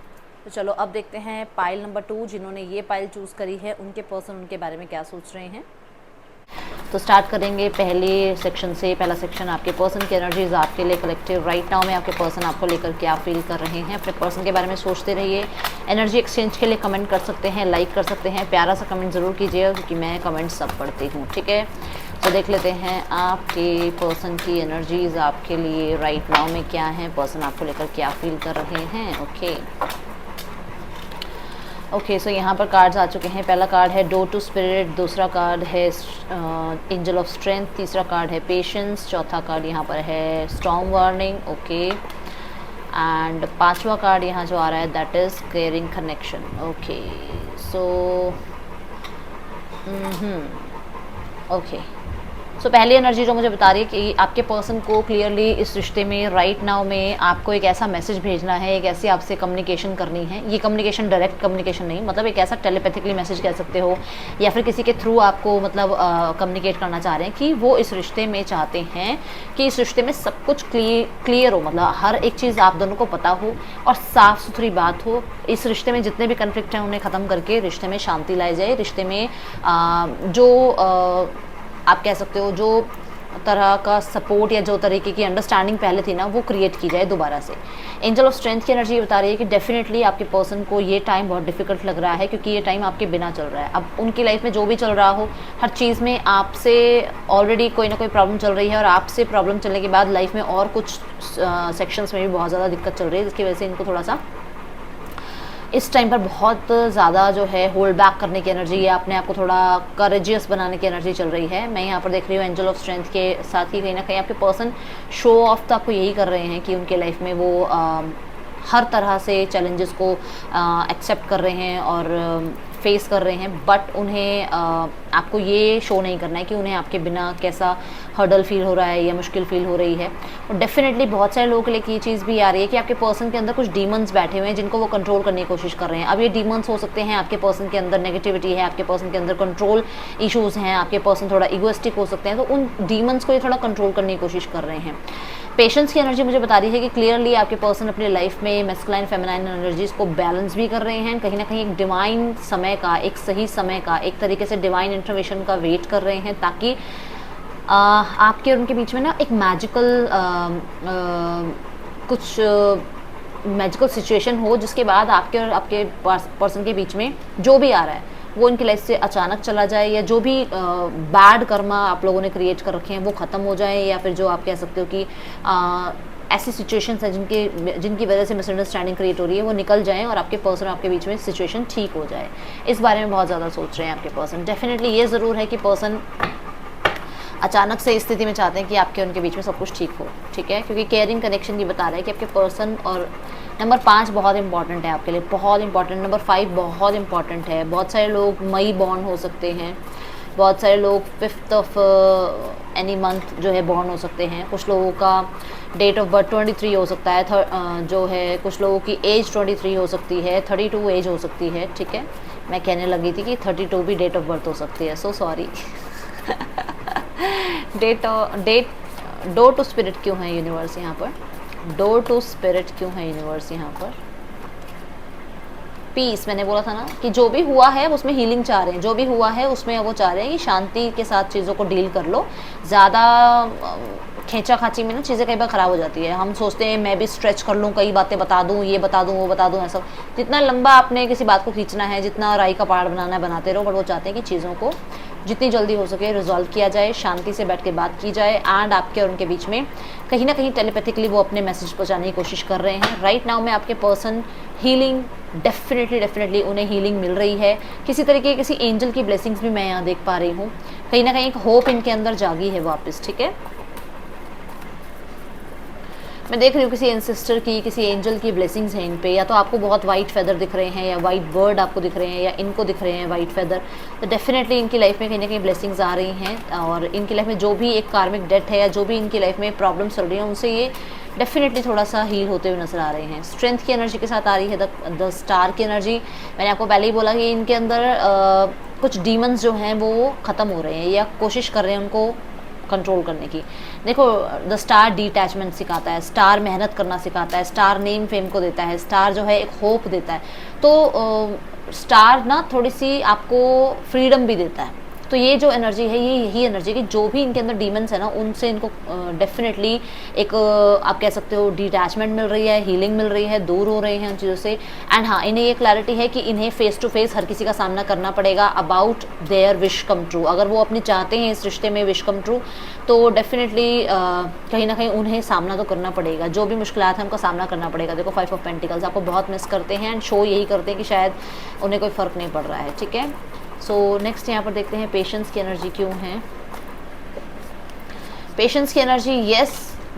तो चलो अब देखते हैं पाइल नंबर 2, जिन्होंने ये पाइल चूज़ करी है, उनके पर्सन उनके बारे में क्या सोच रहे हैं। तो स्टार्ट करेंगे पहले सेक्शन से। पहला सेक्शन, आपके पर्सन की एनर्जीज आपके लिए कलेक्टिव राइट नाउ में आपके पर्सन आपको लेकर क्या फील कर रहे हैं। अपने पर्सन के बारे में सोचते रहिए। एनर्जी एक्सचेंज के लिए कमेंट कर सकते हैं, लाइक कर सकते हैं, प्यारा सा कमेंट ज़रूर कीजिएगा क्योंकि मैं कमेंट सब पढ़ती हूँ, ठीक है। तो देख लेते हैं आपके पर्सन की एनर्जीज आपके लिए राइट नाउ में क्या है, पर्सन आपको लेकर क्या फील कर रहे हैं। ओके, सो यहाँ पर कार्ड्स आ चुके हैं। पहला कार्ड है डोर टू स्पिरिट, दूसरा कार्ड है एंजल ऑफ स्ट्रेंथ, तीसरा कार्ड है पेशेंस, चौथा कार्ड यहाँ पर है स्टॉर्म वार्निंग, ओके। एंड पांचवा कार्ड यहाँ जो आ रहा है that is caring connection, okay. So so पहली एनर्जी जो मुझे बता रही है कि आपके पर्सन को क्लियरली इस रिश्ते में राइट नाउ में आपको एक ऐसा मैसेज भेजना है, एक ऐसी आपसे कम्युनिकेशन करनी है। ये कम्युनिकेशन डायरेक्ट कम्युनिकेशन नहीं, मतलब एक ऐसा टेलीपैथिकली मैसेज कह सकते हो, या फिर किसी के थ्रू आपको मतलब कम्युनिकेट करना चाह रहे हैं कि वो इस रिश्ते में चाहते हैं कि इस रिश्ते में सब कुछ क्लियर हो, मतलब हर एक चीज़ आप दोनों को पता हो और साफ़ सुथरी बात हो। इस रिश्ते में जितने भी कन्फ्लिक्ट हैं उन्हें ख़त्म करके रिश्ते में शांति लाई जाए। रिश्ते में आप कह सकते हो जो तरह का सपोर्ट या जो तरीके की अंडरस्टैंडिंग पहले थी ना, वो क्रिएट की जाए दोबारा से। एंजल ऑफ स्ट्रेंथ की एनर्जी बता रही है कि डेफिनेटली आपके पर्सन को ये टाइम बहुत डिफिकल्ट लग रहा है क्योंकि ये टाइम आपके बिना चल रहा है। अब उनकी लाइफ में जो भी चल रहा हो, हर चीज़ में आपसे ऑलरेडी कोई ना कोई प्रॉब्लम चल रही है और आपसे प्रॉब्लम चलने के बाद लाइफ में और कुछ सेक्शंस में भी बहुत ज़्यादा दिक्कत चल रही है, जिसकी वजह से इनको थोड़ा सा इस टाइम पर बहुत ज़्यादा जो है होल्ड बैक करने की एनर्जी या अपने आप को थोड़ा करेजियस बनाने की एनर्जी चल रही है। मैं यहाँ पर देख रही हूँ एंजल ऑफ स्ट्रेंथ के साथ ही कहीं ना कहीं आपके पर्सन शो ऑफ तो आपको यही कर रहे हैं कि उनके लाइफ में वो हर तरह से चैलेंजेस को एक्सेप्ट कर रहे हैं और फेस कर रहे हैं, बट उन्हें आपको ये शो नहीं करना है कि उन्हें आपके बिना कैसा हर्डल फील हो रहा है या मुश्किल फील हो रही है। और डेफिनेटली बहुत सारे लोगों के लिए ये चीज़ भी आ रही है कि आपके पर्सन के अंदर कुछ डीमंस बैठे हुए हैं जिनको वो कंट्रोल करने की कोशिश कर रहे हैं। अब ये डीमंस हो सकते हैं आपके पर्सन के अंदर नेगेटिविटी है, आपके पर्सन के अंदर कंट्रोल इशूज़ हैं, आपके पर्सन थोड़ा इगोइस्टिक हो सकते हैं, तो उन डीमंस को ये थोड़ा कंट्रोल करने की कोशिश कर रहे हैं। पेशेंस की एनर्जी मुझे बता रही है कि क्लियरली आपके पर्सन अपनी लाइफ में मैस्कुलाइन फेमिनाइन एनर्जीज को बैलेंस भी कर रहे हैं। कहीं ना कहीं एक डिवाइन समय का, एक सही समय का, एक तरीके से डिवाइन इंफॉर्मेशन का वेट कर रहे हैं ताकि आपके और उनके बीच में ना एक मैजिकल कुछ मैजिकल सिचुएशन हो, जिसके बाद आपके और आपके पर्सन के बीच में जो भी आ रहा है वो इनकी लाइफ से अचानक चला जाए, या जो भी बैड कर्मा आप लोगों ने क्रिएट कर रखे हैं वो ख़त्म हो जाए, या फिर जो आप कह सकते हो कि ऐसी सिचुएशंस हैं जिनकी वजह से मिसअंडरस्टैंडिंग क्रिएट हो रही है वो निकल जाएं और आपके पर्सन और आपके बीच में सिचुएशन ठीक हो जाए। इस बारे में बहुत ज़्यादा सोच रहे हैं आपके पर्सन। डेफिनेटली ये ज़रूर है कि पर्सन अचानक से इस स्थिति में चाहते हैं कि आपके उनके बीच में सब कुछ ठीक हो, ठीक है, क्योंकि केयरिंग कनेक्शन ये बता रहा है कि आपके पर्सन और नंबर 5 बहुत इंपॉर्टेंट है आपके लिए, बहुत इंपॉर्टेंट। नंबर 5 बहुत इंपॉर्टेंट है। बहुत सारे लोग मई बॉर्न हो सकते हैं बहुत सारे लोग 5th ऑफ एनी मंथ जो है बॉर्न हो सकते हैं। कुछ लोगों का डेट ऑफ बर्थ 23 हो सकता है, जो है कुछ लोगों की एज 23 हो सकती है, 32 एज हो सकती है। ठीक है, मैं कहने लगी थी कि 32 भी डेट ऑफ बर्थ हो सकती है, so sorry. Door to spirit क्यों है यूनिवर्स यहाँ पर? डोर टू स्पिरिट क्यों है यूनिवर्स यहाँ पर? पीस, मैंने बोला था ना कि जो भी हुआ है उसमें हीलिंग चाह रहे हैं, जो भी हुआ है उसमें वो चाह रहे हैं कि शांति के साथ चीज़ों को डील कर लो। ज़्यादा खींचा खाची में ना चीज़ें कई बार ख़राब हो जाती है। हम सोचते हैं मैं भी स्ट्रेच कर लूँ, कई बातें बता दूँ, ये बता दूँ, वो बता दूँ, ऐसा जितना लंबा आपने किसी बात को खींचना है, जितना राई का पहाड़ बनाना है बनाते रहो। बट वो चाहते हैं कि चीज़ों को जितनी जल्दी हो सके रिजॉल्व किया जाए, शांति से बैठ के बात की जाए, एंड आपके और उनके बीच में कहीं ना कहीं टेलीपैथिकली वो अपने मैसेज पहुँचाने की कोशिश कर रहे हैं। राइट नाउ में आपके पर्सन हीलिंग डेफिनेटली उन्हें हीलिंग मिल रही है। किसी तरीके किसी एंजल की ब्लेसिंग्स भी मैं यहाँ देख पा रही हूँ। कहीं ना कहीं एक होप इनके अंदर जागी है वापस। ठीक है, मैं देख रही हूँ किसी एंसेस्टर की, किसी एंजल की ब्लेसिंग्स हैं इन पे। या तो आपको बहुत वाइट फेदर दिख रहे हैं, या वाइट बर्ड आपको दिख रहे हैं, या इनको दिख रहे हैं वाइट फेदर। तो डेफिनेटली इनकी लाइफ में कहीं ना कहीं ब्लेसिंग्स आ रही हैं, और इनकी लाइफ में जो भी एक कार्मिक डेथ है या जो भी इनकी लाइफ में प्रॉब्लम्स चल रही हैं उनसे ये डेफिनेटली थोड़ा सा हील होते हुए नजर आ रहे हैं। स्ट्रेंथ की एनर्जी के साथ आ रही है द स्टार की एनर्जी। मैंने आपको पहले ही बोला कि इनके अंदर कुछ डीमंस जो हैं वो ख़त्म हो रहे हैं या कोशिश कर रहे हैं उनको कंट्रोल करने की। देखो, द स्टार डिटैचमेंट सिखाता है, स्टार मेहनत करना सिखाता है, स्टार नेम फेम को देता है, स्टार जो है एक होप देता है। तो स्टार ना थोड़ी सी आपको फ्रीडम भी देता है। तो ये जो एनर्जी है, ये यही एनर्जी कि जो भी इनके अंदर डीमंस है ना उनसे इनको डेफिनेटली एक आप कह सकते हो डिटैचमेंट मिल रही है, हीलिंग मिल रही है, दूर हो रहे हैं उन चीज़ों से। एंड हाँ, इन्हें ये क्लैरिटी है कि इन्हें फेस टू फेस हर किसी का सामना करना पड़ेगा about their wish come true. अगर वो अपनी चाहते हैं इस रिश्ते में विश कम ट्रू, तो डेफिनेटली कहीं ना कहीं उन्हें सामना तो करना पड़ेगा। जो भी मुश्किलात हैं उनका सामना करना पड़ेगा। देखो 5 ऑफ पेंटिकल्स आपको बहुत मिस करते हैं, एंड शो यही करते हैं कि शायद उन्हें कोई फ़र्क नहीं पड़ रहा है। ठीक है, सो नेक्स्ट यहाँ पर देखते हैं पेशेंस की एनर्जी क्यों है। पेशेंस की एनर्जी, यस,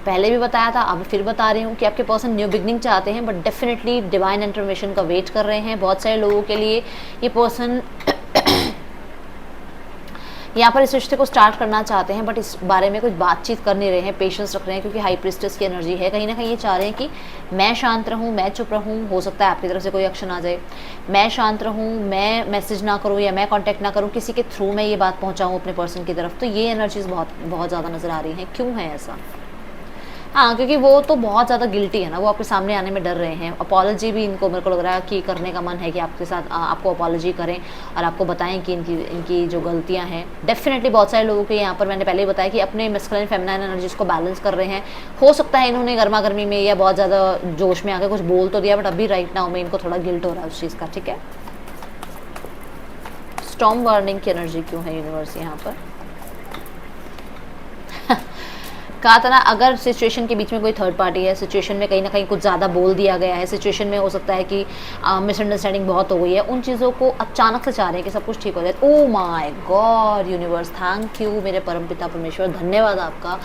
पहले भी बताया था, अब फिर बता रही हूँ कि आपके पर्सन न्यू बिगनिंग चाहते हैं, बट डेफिनेटली डिवाइन इंटरवेंशन का वेट कर रहे हैं। बहुत सारे लोगों के लिए ये पर्सन यहाँ पर इस रिश्ते को स्टार्ट करना चाहते हैं, बट इस बारे में कुछ बातचीत कर नहीं रहे हैं, पेशेंस रख रहे हैं, क्योंकि हाई प्रिस्टेस की एनर्जी है। कहीं ना कहीं ये चाह रहे हैं कि मैं शांत रहूँ, मैं चुप रहूँ, हो सकता है आपकी तरफ से कोई एक्शन आ जाए, मैं शांत रहूँ, मैं मैसेज ना करूँ या मैं कांटेक्ट ना करूँ, किसी के थ्रू मैं ये बात पहुँचाऊँ अपने पर्सन की तरफ। तो ये एनर्जीज बहुत ज़्यादा नज़र आ रही हैं। क्यों है ऐसा? हाँ, क्योंकि वो तो बहुत ज़्यादा गिल्टी है ना, वो आपके सामने आने में डर रहे हैं। अपॉलॉजी भी इनको, मेरे को लग रहा है कि करने का मन है कि आपके साथ आपको अपॉलॉजी करें और आपको बताएं कि इनकी जो गलतियां हैं। डेफिनेटली बहुत सारे लोगों के यहाँ पर मैंने पहले ही बताया कि अपने मैस्कुलिन फेमिनाइन एनर्जीज को बैलेंस कर रहे हैं। हो सकता है इन्होंने गर्मा गर्मी में या बहुत ज़्यादा जोश में आकर कुछ बोल तो दिया, बट अभी राइट नाउ में इनको थोड़ा गिल्ट हो रहा है उस चीज़ का। ठीक है, स्टॉर्म वार्निंग की एनर्जी क्यों है यूनिवर्स यहाँ पर? कहा था ना, अगर सिचुएशन के बीच में कोई थर्ड पार्टी है, सिचुएशन में कहीं ना कहीं कुछ ज़्यादा बोल दिया गया है, सिचुएशन में हो सकता है कि मिसअंडरस्टैंडिंग बहुत हो गई है, उन चीज़ों को अचानक से चाह रहे हैं कि सब कुछ ठीक हो जाए। Oh my God universe, thank you मेरे परमपिता परमेश्वर, धन्यवाद आपका।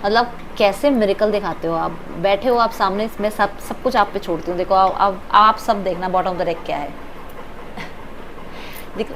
मतलब कैसे मिरेकल दिखाते हो आप, बैठे हो आप सामने, मैं सब कुछ आप पे छोड़ती हूँ। देखो आप सब देखना बॉटम ऑफ द डेक क्या है। देखो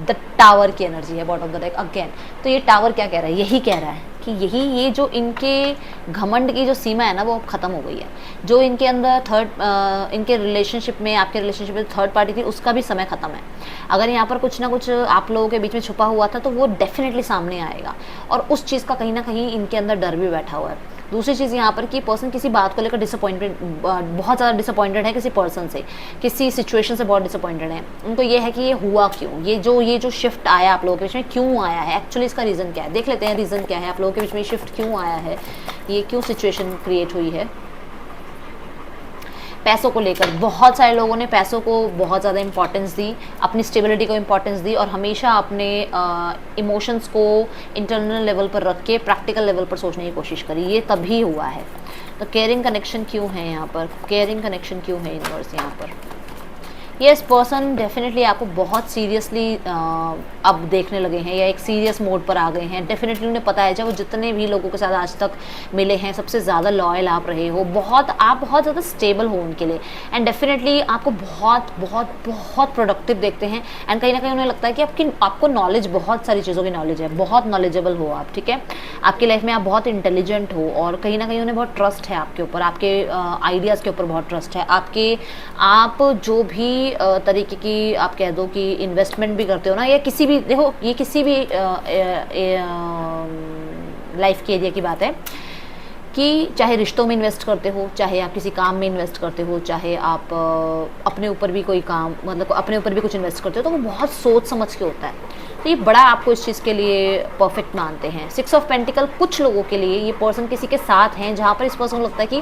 द टावर की एनर्जी है bottom of the deck again. तो ये टावर क्या कह रहा है? यही कह रहा है कि ये जो इनके घमंड की जो सीमा है ना वो ख़त्म हो गई है। जो इनके अंदर इनके रिलेशनशिप में, आपके रिलेशनशिप में थर्ड पार्टी थी, उसका भी समय ख़त्म है। अगर यहाँ पर कुछ ना कुछ आप लोगों के बीच में छुपा हुआ था तो वो डेफिनेटली सामने आएगा, और उस चीज़ का कहीं ना कहीं इनके अंदर डर भी बैठा हुआ है। दूसरी चीज़ यहाँ पर कि पर्सन किसी बात को लेकर बहुत ज़्यादा डिसअपॉइंटेड है, किसी पर्सन से, किसी सिचुएशन से बहुत डिसअपॉइंटेड है। उनको ये है कि ये हुआ क्यों, ये जो शिफ्ट आया आप लोगों के बीच में क्यों आया है, एक्चुअली इसका रीज़न क्या है। देख लेते हैं रीज़न क्या है, आप लोगों के बीच में शिफ्ट क्यों आया है, ये क्यों सिचुएशन क्रिएट हुई है। पैसों को लेकर बहुत सारे लोगों ने पैसों को बहुत ज़्यादा इंपॉर्टेंस दी, अपनी स्टेबिलिटी को इंपॉर्टेंस दी, और हमेशा अपने इमोशंस को इंटरनल लेवल पर रख के प्रैक्टिकल लेवल पर सोचने की कोशिश करी। ये तभी हुआ है। तो केयरिंग कनेक्शन क्यों है यहाँ पर? केयरिंग कनेक्शन क्यों है यूनिवर्स यहाँ पर? यस, पर्सन डेफिनेटली आपको बहुत सीरियसली अब देखने लगे हैं या एक सीरियस मोड पर आ गए हैं। डेफिनेटली उन्हें पता है, जब वो जितने भी लोगों के साथ आज तक मिले हैं सबसे ज़्यादा लॉयल आप रहे हो, आप बहुत ज़्यादा स्टेबल हो उनके लिए, एंड डेफिनेटली आपको बहुत बहुत बहुत प्रोडक्टिव देखते हैं। एंड कहीं ना कहीं उन्हें लगता है कि आपको नॉलेज, बहुत सारी चीज़ों की नॉलेज है, बहुत नॉलेजेबल हो आप, ठीक है, आपकी लाइफ में आप बहुत इंटेलिजेंट हो, और कहीं ना कहीं उन्हें बहुत ट्रस्ट है आपके ऊपर, आपके आइडियाज़ के ऊपर बहुत ट्रस्ट है, आप जो भी तरीके की आप कह दो कि इन्वेस्टमेंट भी करते हो ना, या किसी भी, देखो ये किसी भी लाइफ के एरिया की बात है कि चाहे रिश्तों में इन्वेस्ट करते हो, चाहे आप किसी काम में इन्वेस्ट करते हो, चाहे आप अपने ऊपर भी कोई काम, मतलब अपने ऊपर भी कुछ इन्वेस्ट करते हो, तो वो बहुत सोच समझ के होता है। तो ये बड़ा आपको इस चीज़ के लिए परफेक्ट मानते हैं। 6 ऑफ पेंटिकल कुछ लोगों के लिए ये पर्सन किसी के साथ हैं जहाँ पर इस पर्सन को लगता है कि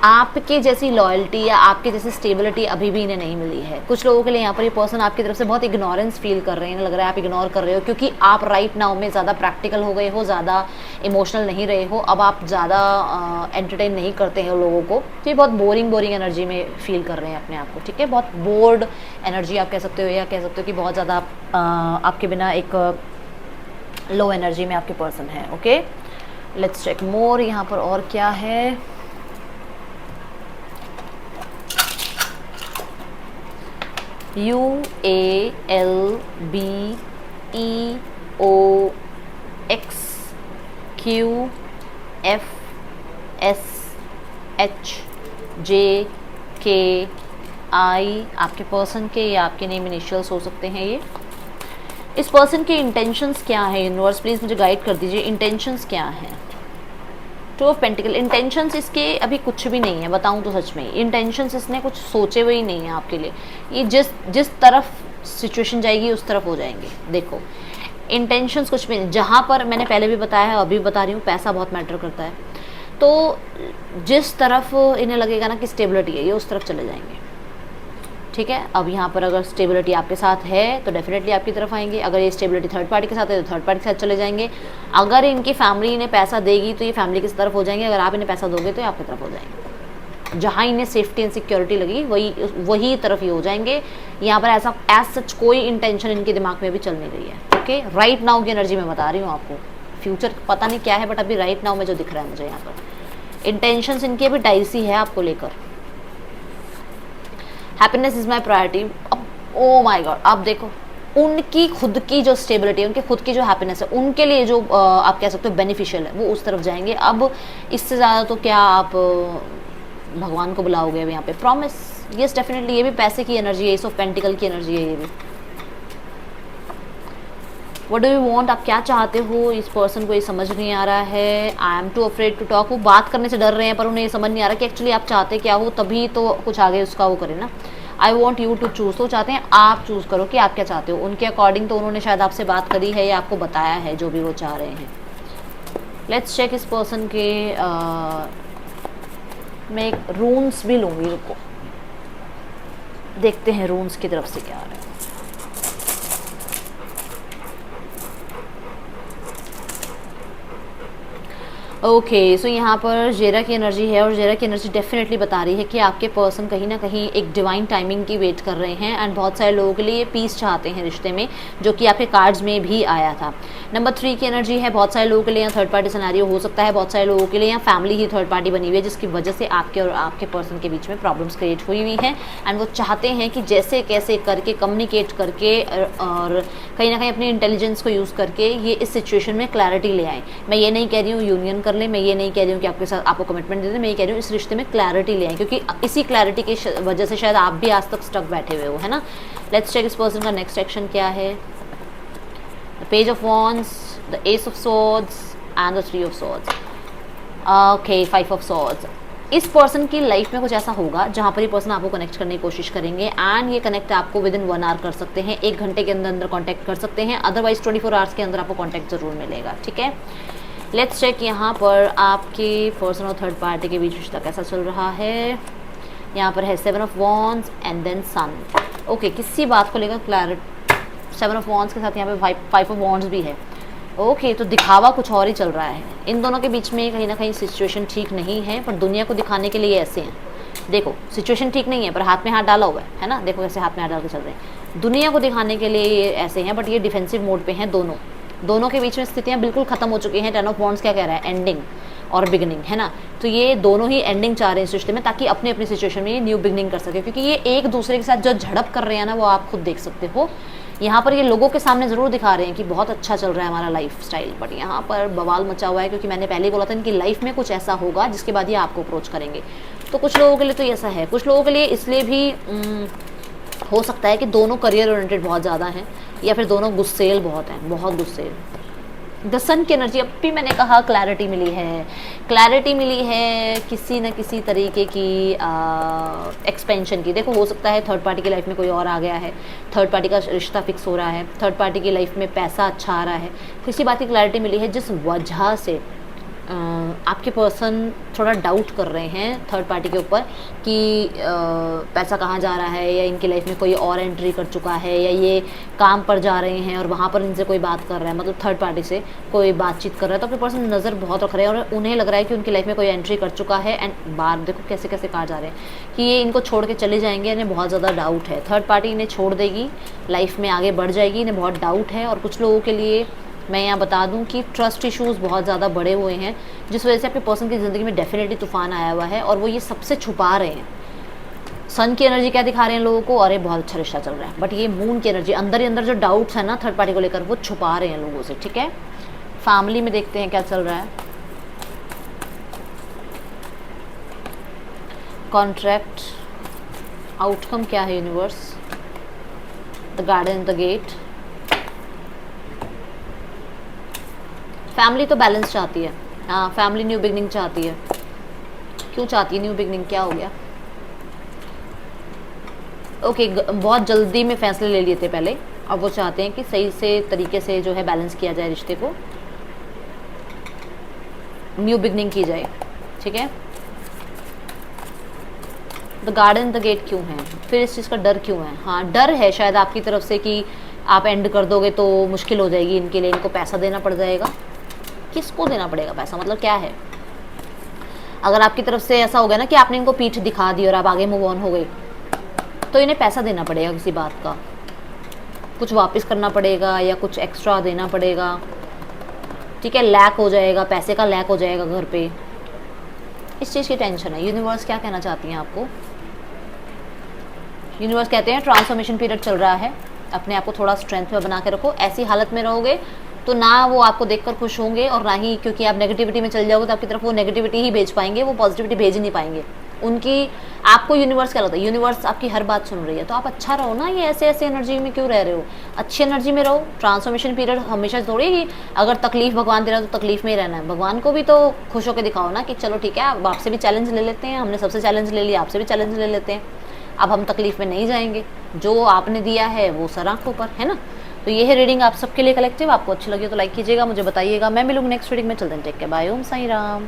आपके जैसी लॉयल्टी या आपके जैसी स्टेबिलिटी अभी भी इन्हें नहीं मिली है। कुछ लोगों के लिए यहाँ पर ये पर्सन आपकी तरफ से बहुत इग्नोरेंस फील कर रहे हैं, लग रहा है आप इग्नोर कर रहे हो, क्योंकि आप राइट नाउ में ज़्यादा प्रैक्टिकल हो गए हो, ज़्यादा इमोशनल नहीं रहे हो, अब आप ज़्यादा एंटरटेन नहीं करते हैं लोगों को, तो ये बहुत बोरिंग एनर्जी में फील कर रहे हैं अपने आप को, ठीक है, बहुत बोर्ड एनर्जी आप कह सकते हो, या कह सकते हो कि बहुत ज़्यादा आपके बिना एक लो एनर्जी में आपके पर्सन है। ओके, लेट्स चेक मोर यहाँ पर और क्या है। UALBEOXQFSHJKI आपके पर्सन के या आपके नेम इनिशियल्स हो सकते हैं ये। इस पर्सन के इंटेंशंस क्या है यूनिवर्स, प्लीज़ मुझे गाइड कर दीजिए, इंटेंशंस क्या हैं। 2 ऑफ पेंटिकल, इंटेंशंस इसके अभी कुछ भी नहीं है, बताऊं तो सच में इंटेंशंस इसने कुछ सोचे हुए ही नहीं है आपके लिए। ये जिस तरफ सिचुएशन जाएगी उस तरफ हो जाएंगे। देखो, इंटेंशंस कुछ भी नहीं, जहाँ पर मैंने पहले भी बताया है, अभी भी बता रही हूँ, पैसा बहुत मैटर करता है, तो जिस तरफ इन्हें लगेगा ना कि स्टेबिलिटी है, ये उस तरफ चले जाएंगे, ठीक है। अब यहाँ पर अगर स्टेबिलिटी आपके साथ है तो डेफिनेटली आपकी तरफ आएंगे, अगर ये स्टेबिलिटी थर्ड पार्टी के साथ है तो थर्ड पार्टी के साथ चले जाएंगे, अगर इनकी फैमिली इन्हें पैसा देगी तो ये फैमिली की तरफ हो जाएंगे, अगर आप इन्हें पैसा दोगे तो ये आपकी तरफ हो जाएंगे, जहाँ इन्हें सेफ्टी एंड सिक्योरिटी लगी वही तरफ ही हो जाएंगे। यहाँ पर ऐसा एज सच कोई इंटेंशन इनके दिमाग में भी चल नहीं रही है, ओके। राइट नाउ की एनर्जी में बता रही हूँ आपको, फ्यूचर पता नहीं क्या है, बट अभी राइट नाउ में जो दिख रहा है मुझे यहाँ पर इंटेंशन इनकी अभी डाइसी है आपको लेकर। Happiness is my priority. अब ओ माई गॉड, आप देखो उनकी खुद की जो स्टेबिलिटी है, उनकी खुद की जो हैप्पीनेस है, उनके लिए जो आप कह सकते हो बेनिफिशियल है, वो उस तरफ जाएंगे। अब इससे ज़्यादा तो क्या आप भगवान को बुलाओगे अब यहाँ पे, प्रॉमिस। यस डेफिनेटली, ये भी पैसे की एनर्जी है, एस ऑफ पेंटिकल की एनर्जी है ये भी। व्हाट डू यू वांट, आप क्या चाहते हो, इस पर्सन को ये समझ नहीं आ रहा है। I am too afraid to talk, वो बात करने से डर रहे हैं, पर उन्हें ये समझ नहीं आ रहा कि एक्चुअली आप चाहते क्या हो, तभी तो कुछ आगे उसका वो करे ना। I want you to choose, तो चाहते हैं आप चूज़ करो कि आप क्या चाहते हो। उनके अकॉर्डिंग तो उन्होंने शायद आपसे बात करी है या आपको बताया है जो भी वो चाह रहे हैं। लेट्स चेक इस पर्सन के मैं एक रून्स भी लूँगी, रुको देखते हैं रून्स की तरफ से क्या आ रहा है। ओके सो यहाँ पर जेरा की एनर्जी है, और जेरा की एनर्जी डेफिनेटली बता रही है कि आपके पर्सन कहीं ना कहीं एक डिवाइन टाइमिंग की वेट कर रहे हैं, एंड बहुत सारे लोगों के लिए पीस चाहते हैं रिश्ते में, जो कि आपके कार्ड्स में भी आया था। नंबर 3 की एनर्जी है, बहुत सारे लोगों के लिए यहाँ थर्ड पार्टी सिनेरियो हो सकता है, बहुत सारे लोगों के लिए यहाँ फैमिली ही थर्ड पार्टी बनी हुई है, जिसकी वजह से आपके और आपके पर्सन के बीच में प्रॉब्लम्स क्रिएट हुई हुई हैं, एंड वो चाहते हैं कि जैसे कैसे करके कम्युनिकेट करके और कहीं ना कहीं अपनी इंटेलिजेंस को यूज़ करके ये इस सिचुएशन में क्लैरिटी ले आए। मैं ये नहीं कह रही हूँ यूनियन कर ले, मैं ये नहीं कह रही हूँ कि आपके साथ आपको कमिटमेंट दे दें, मैं ये कह रही हूँ इस रिश्ते में क्लैरिटी ले आए, क्योंकि इसी क्लैरिटी की वजह से शायद आप भी आज तक स्टक बैठे हुए हो, है ना। लेट्स चेक इस पर्सन का नेक्स्ट एक्शन क्या है। The page of wands, the S of swords and the 3 of swords. Okay, 5 of swords. इस पर्सन की लाइफ में कुछ ऐसा होगा जहाँ पर ये पर्सन आपको कनेक्ट करने की कोशिश करेंगे, एंड ये कनेक्ट आपको विद इन 1 आवर कर सकते हैं, 1 घंटे के अंदर अंदर कॉन्टैक्ट कर सकते हैं, अदरवाइज 24 आवर्स के अंदर आपको कॉन्टैक्ट जरूर मिलेगा, ठीक है। लेट्स चेक यहाँ पर आपके पर्सन और थर्ड पार्टी के बीच रिश्ता कैसा चल रहा है। यहाँ पर है 7 of wands and then sun. Okay, किसी बात को लेकर क्लैरिटी, 7 ऑफ वॉन्ड्स के साथ यहाँ पे 5 ऑफ वॉन्ड्स भी है। ओके, तो दिखावा कुछ और ही चल रहा है इन दोनों के बीच में, कहीं ना कहीं सिचुएशन ठीक नहीं है, पर दुनिया को दिखाने के लिए ऐसे हैं, देखो सिचुएशन ठीक नहीं है पर हाथ में हाथ डाला हुआ है ना, देखो कैसे हाथ में हाथ डाल के चल रहे हैं। दुनिया को दिखाने के लिए ये ऐसे हैं, बट ये डिफेंसिव मोड पे हैं दोनों के बीच में स्थितियाँ बिल्कुल खत्म हो चुकी हैं। 10 ऑफ वॉन्ड्स क्या कह रहा है, एंडिंग और बिगनिंग, है ना। तो ये दोनों ही एंडिंग चाह रहे हैं सिस्टम में, ताकि अपनी अपनी सिचुएशन में ये न्यू बिगनिंग कर सके, क्योंकि ये एक दूसरे के साथ जो झड़प कर रहे हैं ना, वो आप खुद देख सकते हो। यहाँ पर ये लोगों के सामने ज़रूर दिखा रहे हैं कि बहुत अच्छा चल रहा है हमारा लाइफ स्टाइल, बट यहाँ पर बवाल मचा हुआ है, क्योंकि मैंने पहले ही बोला था इनकी लाइफ में कुछ ऐसा होगा जिसके बाद ये आपको अप्रोच करेंगे। तो कुछ लोगों के लिए तो ऐसा है, कुछ लोगों के लिए इसलिए भी हो सकता है कि दोनों करियर ओरिएंटेड बहुत ज़्यादा हैं, या फिर दोनों गुस्सेल बहुत हैं, बहुत गुस्सेल। द सन की एनर्जी, अब भी मैंने कहा क्लैरिटी मिली है किसी न किसी तरीके की एक्सपेंशन की। देखो हो सकता है थर्ड पार्टी की लाइफ में कोई और आ गया है, थर्ड पार्टी का रिश्ता फिक्स हो रहा है, थर्ड पार्टी की लाइफ में पैसा अच्छा आ रहा है, किसी बात की क्लैरिटी मिली है, जिस वजह से आपके पर्सन थोड़ा डाउट कर रहे हैं थर्ड पार्टी के ऊपर कि पैसा कहाँ जा रहा है, या इनकी लाइफ में कोई और एंट्री कर चुका है, या ये काम पर जा रहे हैं और वहाँ पर इनसे कोई बात कर रहा है, मतलब थर्ड पार्टी से कोई बातचीत कर रहा है। तो अपने पर्सन नज़र बहुत रख रहे हैं और उन्हें लग रहा है कि उनकी लाइफ में कोई एंट्री कर चुका है। एंड बार देखो कैसे कैसे कहा जा रहे हैं कि ये इनको छोड़ के चले जाएंगे, इन्हें बहुत ज़्यादा डाउट है, थर्ड पार्टी इन्हें छोड़ देगी, लाइफ में आगे बढ़ जाएगी, इन्हें बहुत डाउट है। और कुछ लोगों के लिए मैं यहाँ बता दूँ कि ट्रस्ट इश्यूज़ बहुत ज़्यादा बड़े हुए हैं, जिस वजह से आपके पर्सन की ज़िंदगी में डेफिनेटली तूफान आया हुआ है, और वो ये सबसे छुपा रहे हैं। सन की एनर्जी क्या दिखा रहे हैं लोगों को, अरे बहुत अच्छा रिश्ता चल रहा है, बट ये मून की एनर्जी अंदर ही अंदर जो डाउट्स है ना थर्ड पार्टी को लेकर, वो छुपा रहे हैं लोगों से, ठीक है। फैमिली में देखते हैं क्या चल रहा है। कॉन्ट्रैक्ट, आउटकम क्या है universe, the garden, the gate. Family तो बैलेंस चाहती है, हाँ फैमिली न्यू बिगनिंग चाहती है। क्यों चाहती है न्यू बिगनिंग, क्या हो गया? ओके बहुत जल्दी में फैसले ले लिए थे पहले, अब वो चाहते हैं कि सही से तरीके से जो है बैलेंस किया जाए रिश्ते को, न्यू बिगनिंग की जाए, ठीक है। द गार्डन द गेट क्यों है, फिर इस चीज़ का डर क्यों है? हाँ डर है शायद आपकी तरफ से कि आप एंड कर दोगे तो मुश्किल हो जाएगी इनके लिए, इनको पैसा देना पड़ जाएगा। किसको देना पड़ेगा पैसा, मतलब क्या है? अगर आपकी तरफ से ऐसा हो गया ना कि आपने इनको पीठ दिखा दी और आप आगे मूव ऑन हो गए, तो इन्हें पैसा देना पड़ेगा किसी बात का, कुछ वापस करना पड़ेगा या कुछ एक्स्ट्रा देना पड़ेगा, ठीक है। लैक हो जाएगा, पैसे का लैक हो जाएगा घर पे, इस चीज़ की टेंशन है। यूनिवर्स क्या कहना चाहती हैं आपको? यूनिवर्स कहते हैं ट्रांसफॉर्मेशन पीरियड चल रहा है, अपने आप को थोड़ा स्ट्रेंथ में बना के रखो। ऐसी हालत में रहोगे तो ना वो आपको देखकर खुश होंगे, और ना ही, क्योंकि आप नेगेटिविटी में चल जाओगे तो आपकी तरफ वो नेगेटिविटी ही भेज पाएंगे, वो पॉजिटिविटी भेज ही नहीं पाएंगे। उनकी आपको यूनिवर्स क्या लगता है, यूनिवर्स आपकी हर बात सुन रही है, तो आप अच्छा रहो ना। ये ऐसे ऐसे एनर्जी में क्यों रह रहे हो, अच्छी एनर्जी में रहो। ट्रांसफॉर्मेशन पीरियड हमेशा थोड़ी ही अगर तकलीफ भगवान दे रहा है तो तकलीफ में ही रहना है, भगवान को भी तो खुश होकर दिखाओ ना कि चलो ठीक है आपसे भी चैलेंज ले लेते हैं, हमने सबसे चैलेंज ले लिया, आपसे भी चैलेंज ले लेते हैं, अब हम तकलीफ में नहीं जाएंगे, जो आपने दिया है वो सर आंखों पर, है ना। तो ये है रीडिंग आप सबके लिए कलेक्टिव। आपको अच्छी लगी तो लाइक कीजिएगा, मुझे बताइएगा। मैं मिलूंगी नेक्स्ट रीडिंग में, चलते हैं, take care, bye, Om Sai Ram.